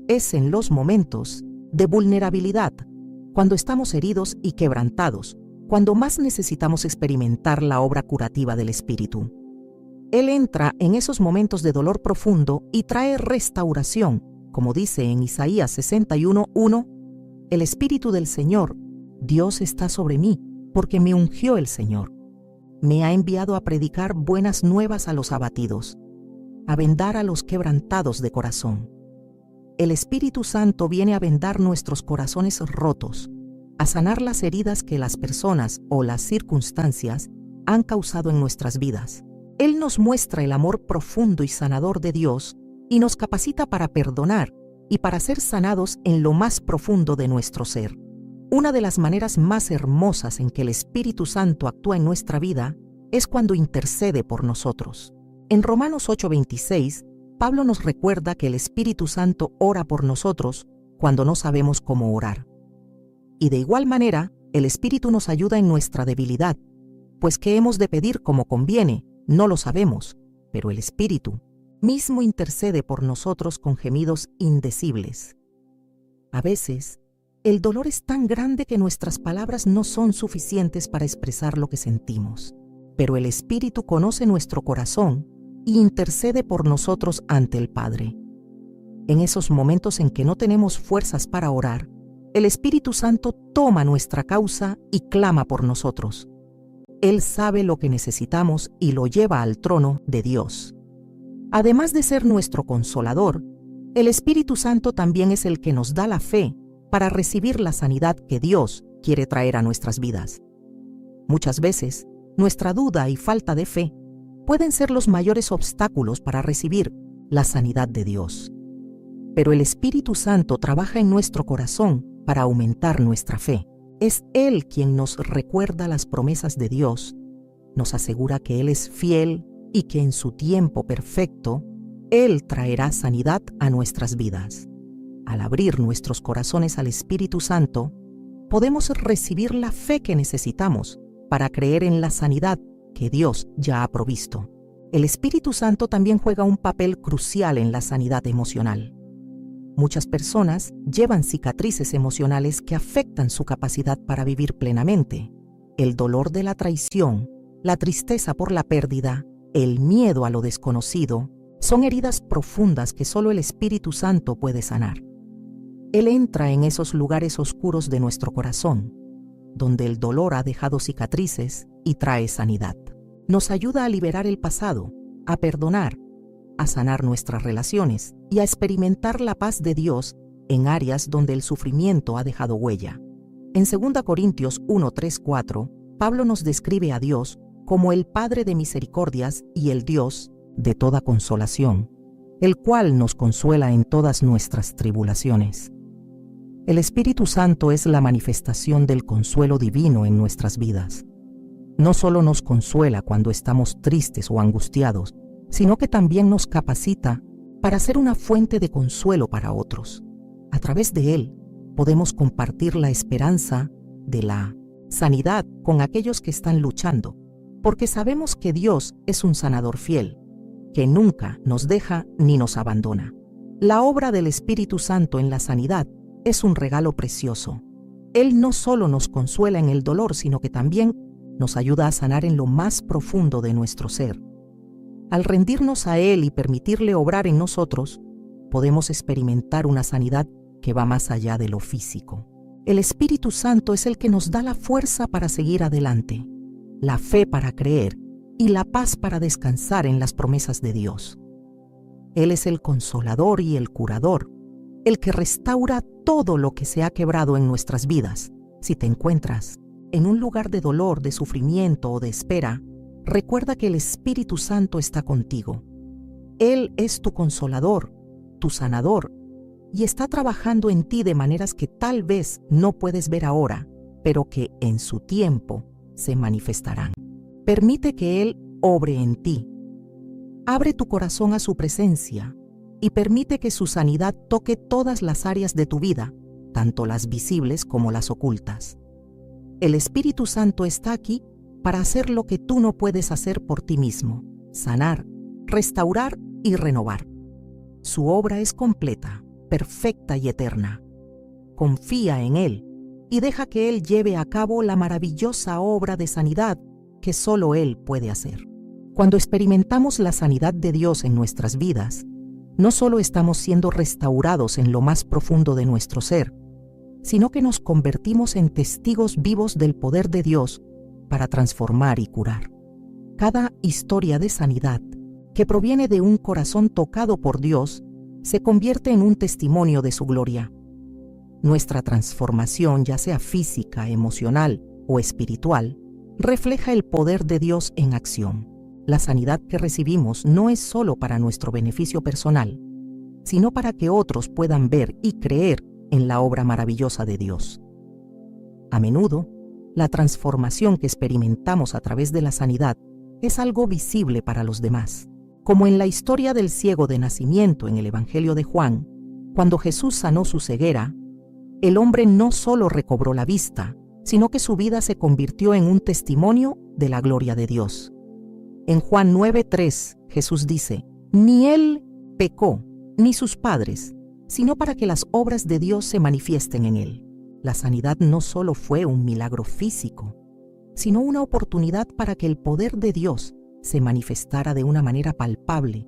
Es en los momentos de vulnerabilidad, cuando estamos heridos y quebrantados, cuando más necesitamos experimentar la obra curativa del Espíritu. Él entra en esos momentos de dolor profundo y trae restauración, como dice en Isaías 61:1, el Espíritu del Señor, Dios está sobre mí, porque me ungió el Señor. Me ha enviado a predicar buenas nuevas a los abatidos, a vendar a los quebrantados de corazón. El Espíritu Santo viene a vendar nuestros corazones rotos, a sanar las heridas que las personas o las circunstancias han causado en nuestras vidas. Él nos muestra el amor profundo y sanador de Dios y nos capacita para perdonar y para ser sanados en lo más profundo de nuestro ser. Una de las maneras más hermosas en que el Espíritu Santo actúa en nuestra vida es cuando intercede por nosotros. En Romanos 8:26, Pablo nos recuerda que el Espíritu Santo ora por nosotros cuando no sabemos cómo orar. Y de igual manera, el Espíritu nos ayuda en nuestra debilidad, pues qué hemos de pedir como conviene, no lo sabemos, pero el Espíritu mismo intercede por nosotros con gemidos indecibles. A veces, el dolor es tan grande que nuestras palabras no son suficientes para expresar lo que sentimos, pero el Espíritu conoce nuestro corazón y intercede por nosotros ante el Padre. En esos momentos en que no tenemos fuerzas para orar, el Espíritu Santo toma nuestra causa y clama por nosotros. Él sabe lo que necesitamos y lo lleva al trono de Dios. Además de ser nuestro consolador, el Espíritu Santo también es el que nos da la fe para recibir la sanidad que Dios quiere traer a nuestras vidas. Muchas veces, nuestra duda y falta de fe pueden ser los mayores obstáculos para recibir la sanidad de Dios. Pero el Espíritu Santo trabaja en nuestro corazón para aumentar nuestra fe. Es Él quien nos recuerda las promesas de Dios, nos asegura que Él es fiel y que en su tiempo perfecto, Él traerá sanidad a nuestras vidas. Al abrir nuestros corazones al Espíritu Santo, podemos recibir la fe que necesitamos para creer en la sanidad que Dios ya ha provisto. El Espíritu Santo también juega un papel crucial en la sanidad emocional. Muchas personas llevan cicatrices emocionales que afectan su capacidad para vivir plenamente. El dolor de la traición, la tristeza por la pérdida, el miedo a lo desconocido, son heridas profundas que solo el Espíritu Santo puede sanar. Él entra en esos lugares oscuros de nuestro corazón, donde el dolor ha dejado cicatrices y trae sanidad. Nos ayuda a liberar el pasado, a perdonar, a sanar nuestras relaciones y a experimentar la paz de Dios en áreas donde el sufrimiento ha dejado huella. En 2 Corintios 1, 3, 4, Pablo nos describe a Dios como el Padre de misericordias y el Dios de toda consolación, el cual nos consuela en todas nuestras tribulaciones. El Espíritu Santo es la manifestación del consuelo divino en nuestras vidas. No solo nos consuela cuando estamos tristes o angustiados, sino que también nos capacita para ser una fuente de consuelo para otros. A través de Él podemos compartir la esperanza de la sanidad con aquellos que están luchando, porque sabemos que Dios es un sanador fiel, que nunca nos deja ni nos abandona. La obra del Espíritu Santo en la sanidad es un regalo precioso. Él no solo nos consuela en el dolor, sino que también nos ayuda a sanar en lo más profundo de nuestro ser. Al rendirnos a Él y permitirle obrar en nosotros, podemos experimentar una sanidad que va más allá de lo físico. El Espíritu Santo es el que nos da la fuerza para seguir adelante, la fe para creer y la paz para descansar en las promesas de Dios. Él es el consolador y el curador, el que restaura todo lo que se ha quebrado en nuestras vidas. Si te encuentras en un lugar de dolor, de sufrimiento o de espera, recuerda que el Espíritu Santo está contigo. Él es tu consolador, tu sanador, y está trabajando en ti de maneras que tal vez no puedes ver ahora, pero que en su tiempo se manifestarán. Permite que Él obre en ti. Abre tu corazón a su presencia y permite que su sanidad toque todas las áreas de tu vida, tanto las visibles como las ocultas. El Espíritu Santo está aquí para hacer lo que tú no puedes hacer por ti mismo: sanar, restaurar y renovar. Su obra es completa, perfecta y eterna. Confía en Él y deja que Él lleve a cabo la maravillosa obra de sanidad que solo Él puede hacer. Cuando experimentamos la sanidad de Dios en nuestras vidas, no solo estamos siendo restaurados en lo más profundo de nuestro ser, sino que nos convertimos en testigos vivos del poder de Dios para transformar y curar. Cada historia de sanidad que proviene de un corazón tocado por Dios se convierte en un testimonio de su gloria. Nuestra transformación, ya sea física, emocional o espiritual, refleja el poder de Dios en acción. La sanidad que recibimos no es solo para nuestro beneficio personal, sino para que otros puedan ver y creer en la obra maravillosa de Dios. A menudo, la transformación que experimentamos a través de la sanidad es algo visible para los demás, como en la historia del ciego de nacimiento en el Evangelio de Juan. Cuando Jesús sanó su ceguera, el hombre no solo recobró la vista, sino que su vida se convirtió en un testimonio de la gloria de Dios. En Juan 9:3, Jesús dice: «Ni él pecó, ni sus padres, sino para que las obras de Dios se manifiesten en él». La sanidad no solo fue un milagro físico, sino una oportunidad para que el poder de Dios se manifestara de una manera palpable,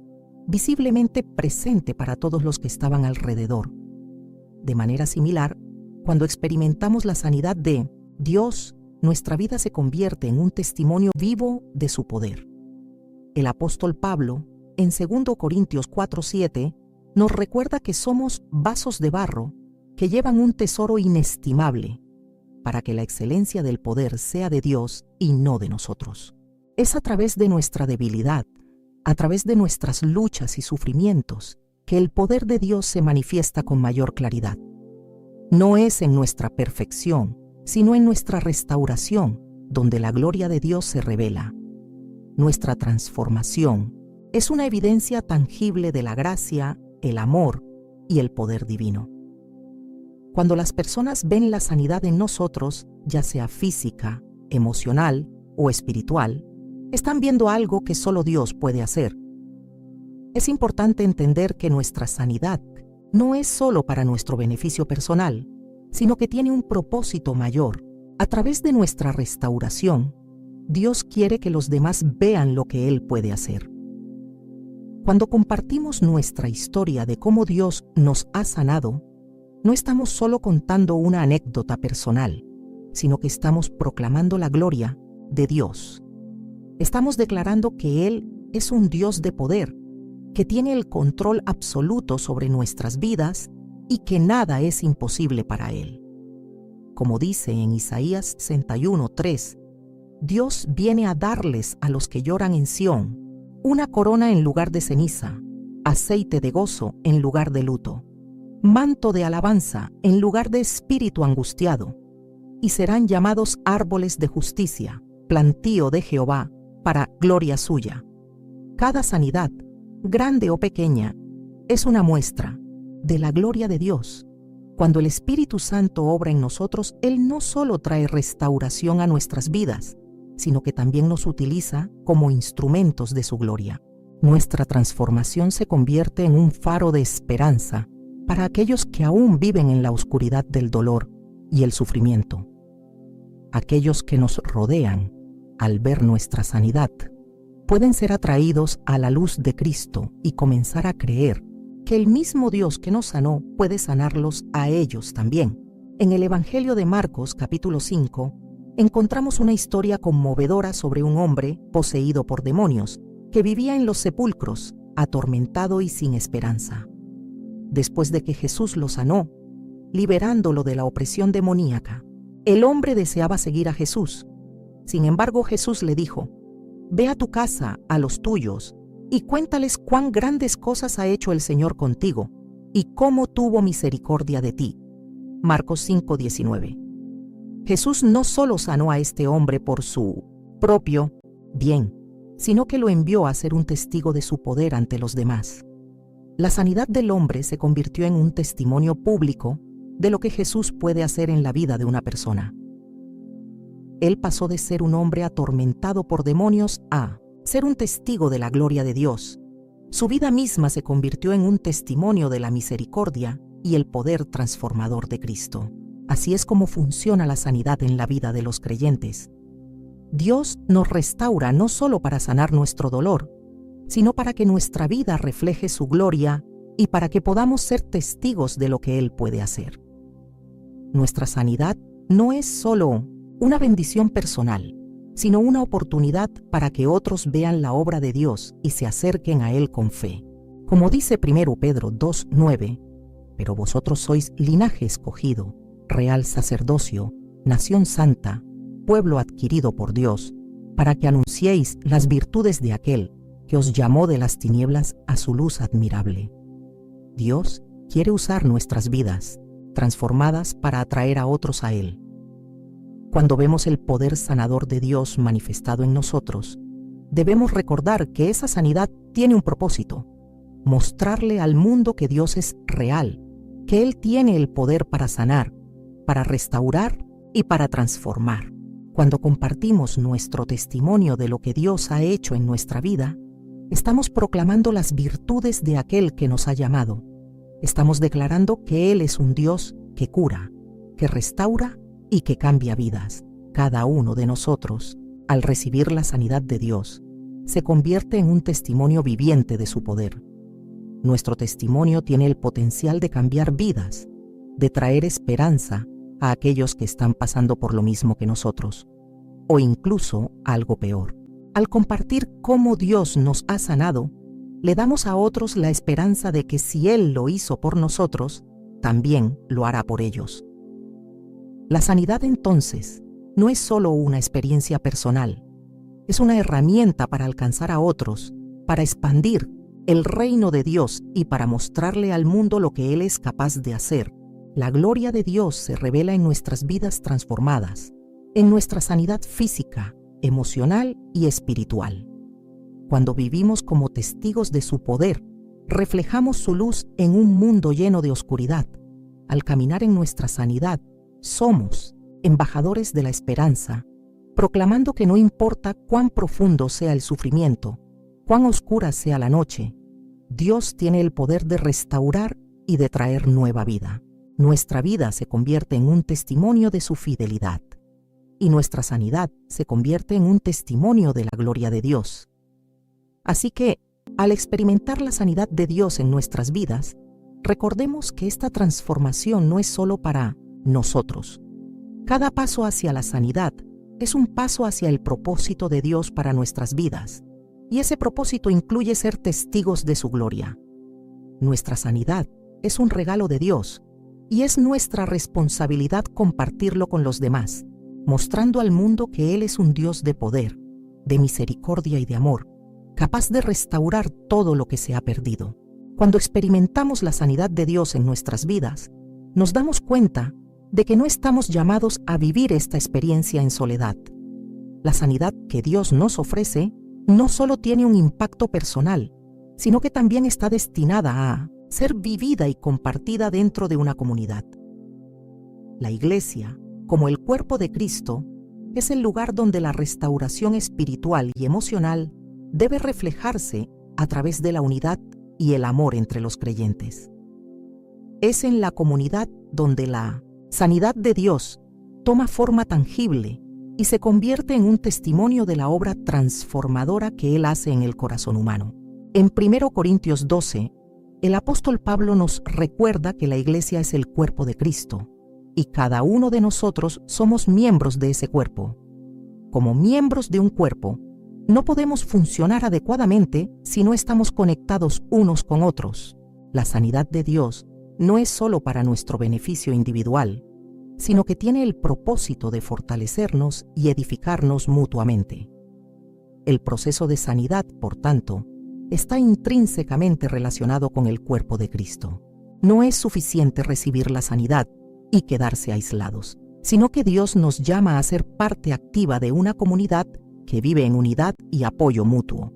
visiblemente presente para todos los que estaban alrededor. De manera similar, cuando experimentamos la sanidad de Dios, nuestra vida se convierte en un testimonio vivo de su poder. El apóstol Pablo, en 2 Corintios 4:7, nos recuerda que somos vasos de barro que llevan un tesoro inestimable, para que la excelencia del poder sea de Dios y no de nosotros. Es a través de nuestra debilidad, a través de nuestras luchas y sufrimientos, que el poder de Dios se manifiesta con mayor claridad. No es en nuestra perfección, sino en nuestra restauración, donde la gloria de Dios se revela. Nuestra transformación es una evidencia tangible de la gracia, el amor y el poder divino. Cuando las personas ven la sanidad en nosotros, ya sea física, emocional o espiritual, están viendo algo que solo Dios puede hacer. Es importante entender que nuestra sanidad no es solo para nuestro beneficio personal, sino que tiene un propósito mayor. A través de nuestra restauración, Dios quiere que los demás vean lo que Él puede hacer. Cuando compartimos nuestra historia de cómo Dios nos ha sanado, no estamos solo contando una anécdota personal, sino que estamos proclamando la gloria de Dios. Estamos declarando que Él es un Dios de poder, que tiene el control absoluto sobre nuestras vidas y que nada es imposible para Él. Como dice en Isaías 61:3, Dios viene a darles a los que lloran en Sión una corona en lugar de ceniza, aceite de gozo en lugar de luto, manto de alabanza en lugar de espíritu angustiado, y serán llamados árboles de justicia, plantío de Jehová, para gloria suya. Cada sanidad, grande o pequeña, es una muestra de la gloria de Dios. Cuando el Espíritu Santo obra en nosotros, Él no solo trae restauración a nuestras vidas, sino que también nos utiliza como instrumentos de su gloria. Nuestra transformación se convierte en un faro de esperanza para aquellos que aún viven en la oscuridad del dolor y el sufrimiento. Aquellos que nos rodean, al ver nuestra sanidad, pueden ser atraídos a la luz de Cristo y comenzar a creer que el mismo Dios que nos sanó puede sanarlos a ellos también. En el Evangelio de Marcos, capítulo 5, encontramos una historia conmovedora sobre un hombre poseído por demonios que vivía en los sepulcros, atormentado y sin esperanza. Después de que Jesús lo sanó, liberándolo de la opresión demoníaca, el hombre deseaba seguir a Jesús. Sin embargo, Jesús le dijo: «Ve a tu casa, a los tuyos, y cuéntales cuán grandes cosas ha hecho el Señor contigo, y cómo tuvo misericordia de ti». Marcos 5:19. Jesús no solo sanó a este hombre por su propio bien, sino que lo envió a ser un testigo de su poder ante los demás. La sanidad del hombre se convirtió en un testimonio público de lo que Jesús puede hacer en la vida de una persona. Él pasó de ser un hombre atormentado por demonios a ser un testigo de la gloria de Dios. Su vida misma se convirtió en un testimonio de la misericordia y el poder transformador de Cristo. Así es como funciona la sanidad en la vida de los creyentes. Dios nos restaura no solo para sanar nuestro dolor, sino para que nuestra vida refleje su gloria y para que podamos ser testigos de lo que Él puede hacer. Nuestra sanidad no es solo una bendición personal, sino una oportunidad para que otros vean la obra de Dios y se acerquen a Él con fe. Como dice 1 Pedro 2:9, «Pero vosotros sois linaje escogido, real sacerdocio, nación santa, pueblo adquirido por Dios, para que anunciéis las virtudes de aquel que os llamó de las tinieblas a su luz admirable». Dios quiere usar nuestras vidas, transformadas para atraer a otros a Él. Cuando vemos el poder sanador de Dios manifestado en nosotros, debemos recordar que esa sanidad tiene un propósito: mostrarle al mundo que Dios es real, que Él tiene el poder para sanar, para restaurar y para transformar. Cuando compartimos nuestro testimonio de lo que Dios ha hecho en nuestra vida, estamos proclamando las virtudes de aquel que nos ha llamado. Estamos declarando que Él es un Dios que cura, que restaura y que cambia vidas. Cada uno de nosotros, al recibir la sanidad de Dios, se convierte en un testimonio viviente de su poder. Nuestro testimonio tiene el potencial de cambiar vidas, de traer esperanza a aquellos que están pasando por lo mismo que nosotros, o incluso algo peor. Al compartir cómo Dios nos ha sanado, le damos a otros la esperanza de que si Él lo hizo por nosotros, también lo hará por ellos. La sanidad, entonces, no es solo una experiencia personal, es una herramienta para alcanzar a otros, para expandir el reino de Dios y para mostrarle al mundo lo que Él es capaz de hacer. La gloria de Dios se revela en nuestras vidas transformadas, en nuestra sanidad física, emocional y espiritual. Cuando vivimos como testigos de su poder, reflejamos su luz en un mundo lleno de oscuridad. Al caminar en nuestra sanidad, somos embajadores de la esperanza, proclamando que no importa cuán profundo sea el sufrimiento, cuán oscura sea la noche, Dios tiene el poder de restaurar y de traer nueva vida. Nuestra vida se convierte en un testimonio de su fidelidad, y nuestra sanidad se convierte en un testimonio de la gloria de Dios. Así que, al experimentar la sanidad de Dios en nuestras vidas, recordemos que esta transformación no es solo para nosotros. Cada paso hacia la sanidad es un paso hacia el propósito de Dios para nuestras vidas, y ese propósito incluye ser testigos de su gloria. Nuestra sanidad es un regalo de Dios, y es nuestra responsabilidad compartirlo con los demás, mostrando al mundo que Él es un Dios de poder, de misericordia y de amor, capaz de restaurar todo lo que se ha perdido. Cuando experimentamos la sanidad de Dios en nuestras vidas, nos damos cuenta de que no estamos llamados a vivir esta experiencia en soledad. La sanidad que Dios nos ofrece no solo tiene un impacto personal, sino que también está destinada a ser vivida y compartida dentro de una comunidad. La Iglesia, como el cuerpo de Cristo, es el lugar donde la restauración espiritual y emocional debe reflejarse a través de la unidad y el amor entre los creyentes. Es en la comunidad donde la sanidad de Dios toma forma tangible y se convierte en un testimonio de la obra transformadora que Él hace en el corazón humano. En 1 Corintios 12, el apóstol Pablo nos recuerda que la Iglesia es el cuerpo de Cristo, y cada uno de nosotros somos miembros de ese cuerpo. Como miembros de un cuerpo, no podemos funcionar adecuadamente si no estamos conectados unos con otros. La sanidad de Dios no es solo para nuestro beneficio individual, sino que tiene el propósito de fortalecernos y edificarnos mutuamente. El proceso de sanidad, por tanto, está intrínsecamente relacionado con el cuerpo de Cristo. No es suficiente recibir la sanidad y quedarse aislados, sino que Dios nos llama a ser parte activa de una comunidad que vive en unidad y apoyo mutuo.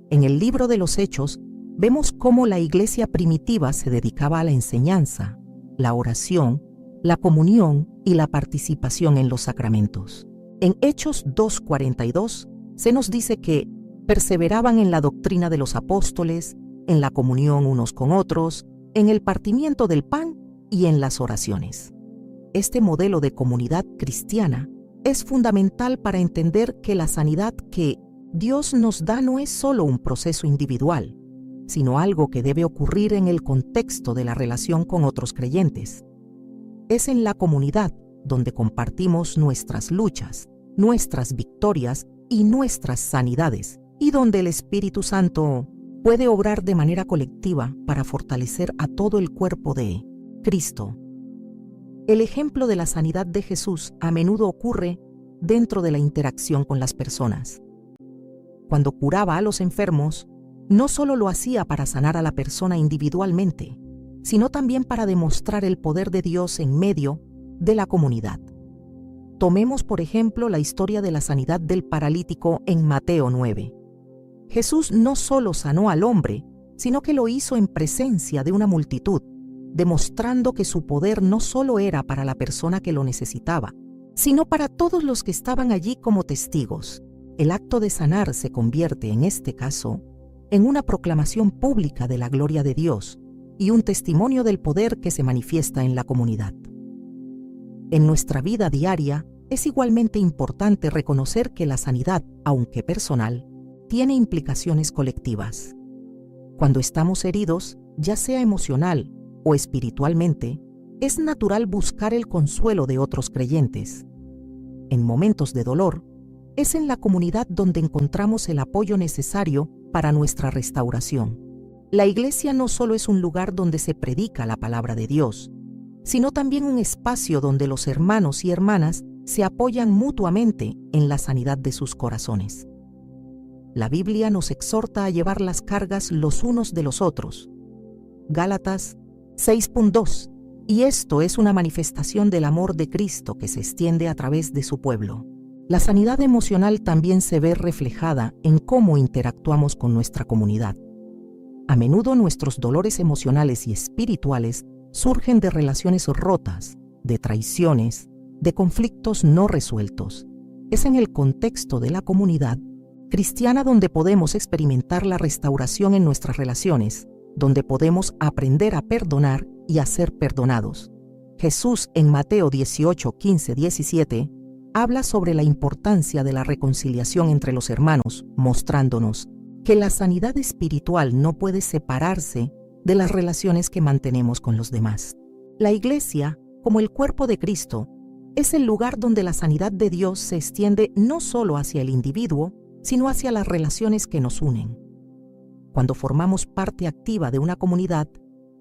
En el libro de los Hechos, vemos cómo la iglesia primitiva se dedicaba a la enseñanza, la oración, la comunión y la participación en los sacramentos. En Hechos 2:42 se nos dice que perseveraban en la doctrina de los apóstoles, en la comunión unos con otros, en el partimiento del pan y en las oraciones. Este modelo de comunidad cristiana es fundamental para entender que la sanidad que Dios nos da no es solo un proceso individual, sino algo que debe ocurrir en el contexto de la relación con otros creyentes. Es en la comunidad donde compartimos nuestras luchas, nuestras victorias y nuestras sanidades, y donde el Espíritu Santo puede obrar de manera colectiva para fortalecer a todo el cuerpo de Cristo. El ejemplo de la sanidad de Jesús a menudo ocurre dentro de la interacción con las personas. Cuando curaba a los enfermos, no solo lo hacía para sanar a la persona individualmente, sino también para demostrar el poder de Dios en medio de la comunidad. Tomemos, por ejemplo, la historia de la sanidad del paralítico en Mateo 9. Jesús no solo sanó al hombre, sino que lo hizo en presencia de una multitud, demostrando que su poder no solo era para la persona que lo necesitaba, sino para todos los que estaban allí como testigos. El acto de sanar se convierte, en este caso, en una proclamación pública de la gloria de Dios y un testimonio del poder que se manifiesta en la comunidad. En nuestra vida diaria, es igualmente importante reconocer que la sanidad, aunque personal, tiene implicaciones colectivas. Cuando estamos heridos, ya sea emocional o espiritualmente, es natural buscar el consuelo de otros creyentes. En momentos de dolor, es en la comunidad donde encontramos el apoyo necesario para nuestra restauración. La iglesia no solo es un lugar donde se predica la palabra de Dios, sino también un espacio donde los hermanos y hermanas se apoyan mutuamente en la sanidad de sus corazones. La Biblia nos exhorta a llevar las cargas los unos de los otros. Gálatas 6.2. Y esto es una manifestación del amor de Cristo que se extiende a través de su pueblo. La sanidad emocional también se ve reflejada en cómo interactuamos con nuestra comunidad. A menudo nuestros dolores emocionales y espirituales surgen de relaciones rotas, de traiciones, de conflictos no resueltos. Es en el contexto de la comunidad cristiana donde podemos experimentar la restauración en nuestras relaciones, donde podemos aprender a perdonar y a ser perdonados. Jesús en Mateo 18, 15, 17 habla sobre la importancia de la reconciliación entre los hermanos, mostrándonos que la sanidad espiritual no puede separarse de las relaciones que mantenemos con los demás. La iglesia, como el cuerpo de Cristo, es el lugar donde la sanidad de Dios se extiende no solo hacia el individuo, sino hacia las relaciones que nos unen. Cuando formamos parte activa de una comunidad,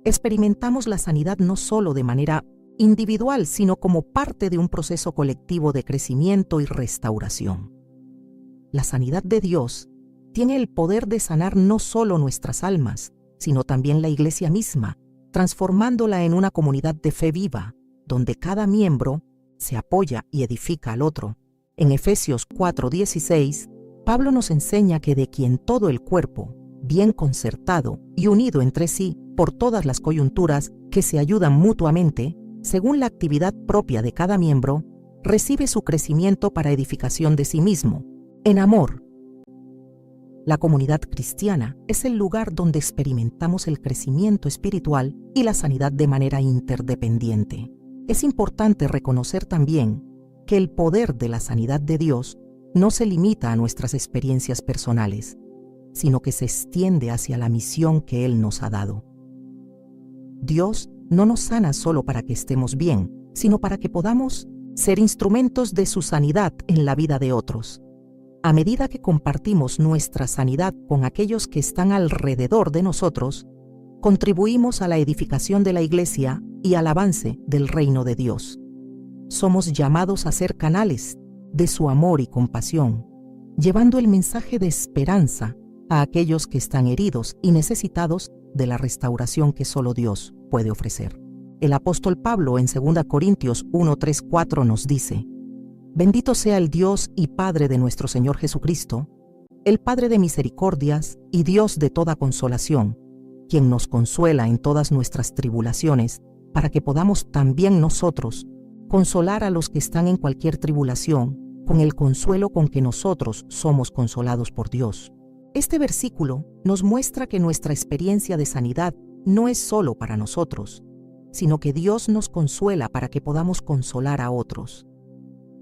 experimentamos la sanidad no solo de manera individual, sino como parte de un proceso colectivo de crecimiento y restauración. La sanidad de Dios tiene el poder de sanar no solo nuestras almas, sino también la iglesia misma, transformándola en una comunidad de fe viva, donde cada miembro se apoya y edifica al otro. En Efesios 4:16, Pablo nos enseña que de quien todo el cuerpo, bien concertado y unido entre sí por todas las coyunturas que se ayudan mutuamente, según la actividad propia de cada miembro, recibe su crecimiento para edificación de sí mismo, en amor. La comunidad cristiana es el lugar donde experimentamos el crecimiento espiritual y la sanidad de manera interdependiente. Es importante reconocer también que el poder de la sanidad de Dios no se limita a nuestras experiencias personales, sino que se extiende hacia la misión que Él nos ha dado. Dios no nos sana solo para que estemos bien, sino para que podamos ser instrumentos de su sanidad en la vida de otros. A medida que compartimos nuestra sanidad con aquellos que están alrededor de nosotros, contribuimos a la edificación de la iglesia y al avance del reino de Dios. Somos llamados a ser canales de su amor y compasión, llevando el mensaje de esperanza a aquellos que están heridos y necesitados de la restauración que solo Dios puede ofrecer. El apóstol Pablo en 2 Corintios 1, 3, 4 nos dice: Bendito sea el Dios y Padre de nuestro Señor Jesucristo, el Padre de misericordias y Dios de toda consolación, quien nos consuela en todas nuestras tribulaciones, para que podamos también nosotros consolar a los que están en cualquier tribulación, con el consuelo con que nosotros somos consolados por Dios. Este versículo nos muestra que nuestra experiencia de sanidad no es solo para nosotros, sino que Dios nos consuela para que podamos consolar a otros.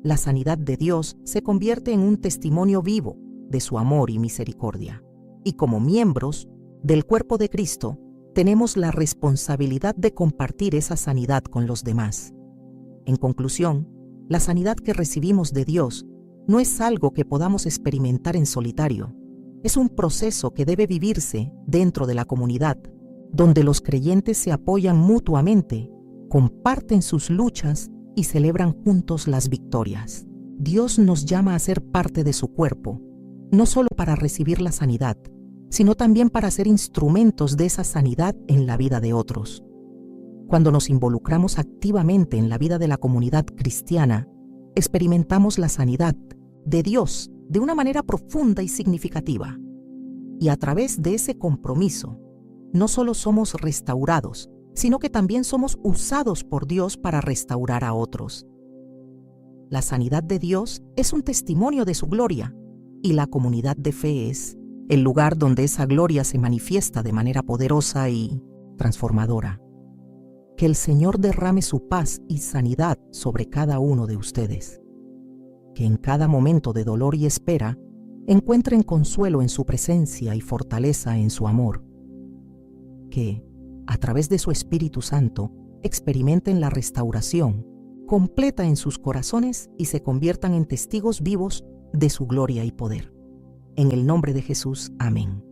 La sanidad de Dios se convierte en un testimonio vivo de su amor y misericordia. Y como miembros del cuerpo de Cristo, tenemos la responsabilidad de compartir esa sanidad con los demás. En conclusión, la sanidad que recibimos de Dios no es algo que podamos experimentar en solitario. Es un proceso que debe vivirse dentro de la comunidad, donde los creyentes se apoyan mutuamente, comparten sus luchas y celebran juntos las victorias. Dios nos llama a ser parte de su cuerpo, no solo para recibir la sanidad, sino también para ser instrumentos de esa sanidad en la vida de otros. Cuando nos involucramos activamente en la vida de la comunidad cristiana, experimentamos la sanidad de Dios de una manera profunda y significativa. Y a través de ese compromiso, no solo somos restaurados, sino que también somos usados por Dios para restaurar a otros. La sanidad de Dios es un testimonio de su gloria, y la comunidad de fe es el lugar donde esa gloria se manifiesta de manera poderosa y transformadora. Que el Señor derrame su paz y sanidad sobre cada uno de ustedes. Que en cada momento de dolor y espera encuentren consuelo en su presencia y fortaleza en su amor. que, a través de su Espíritu Santo, experimenten la restauración completa en sus corazones y se conviertan en testigos vivos de su gloria y poder. En el nombre de Jesús, amén.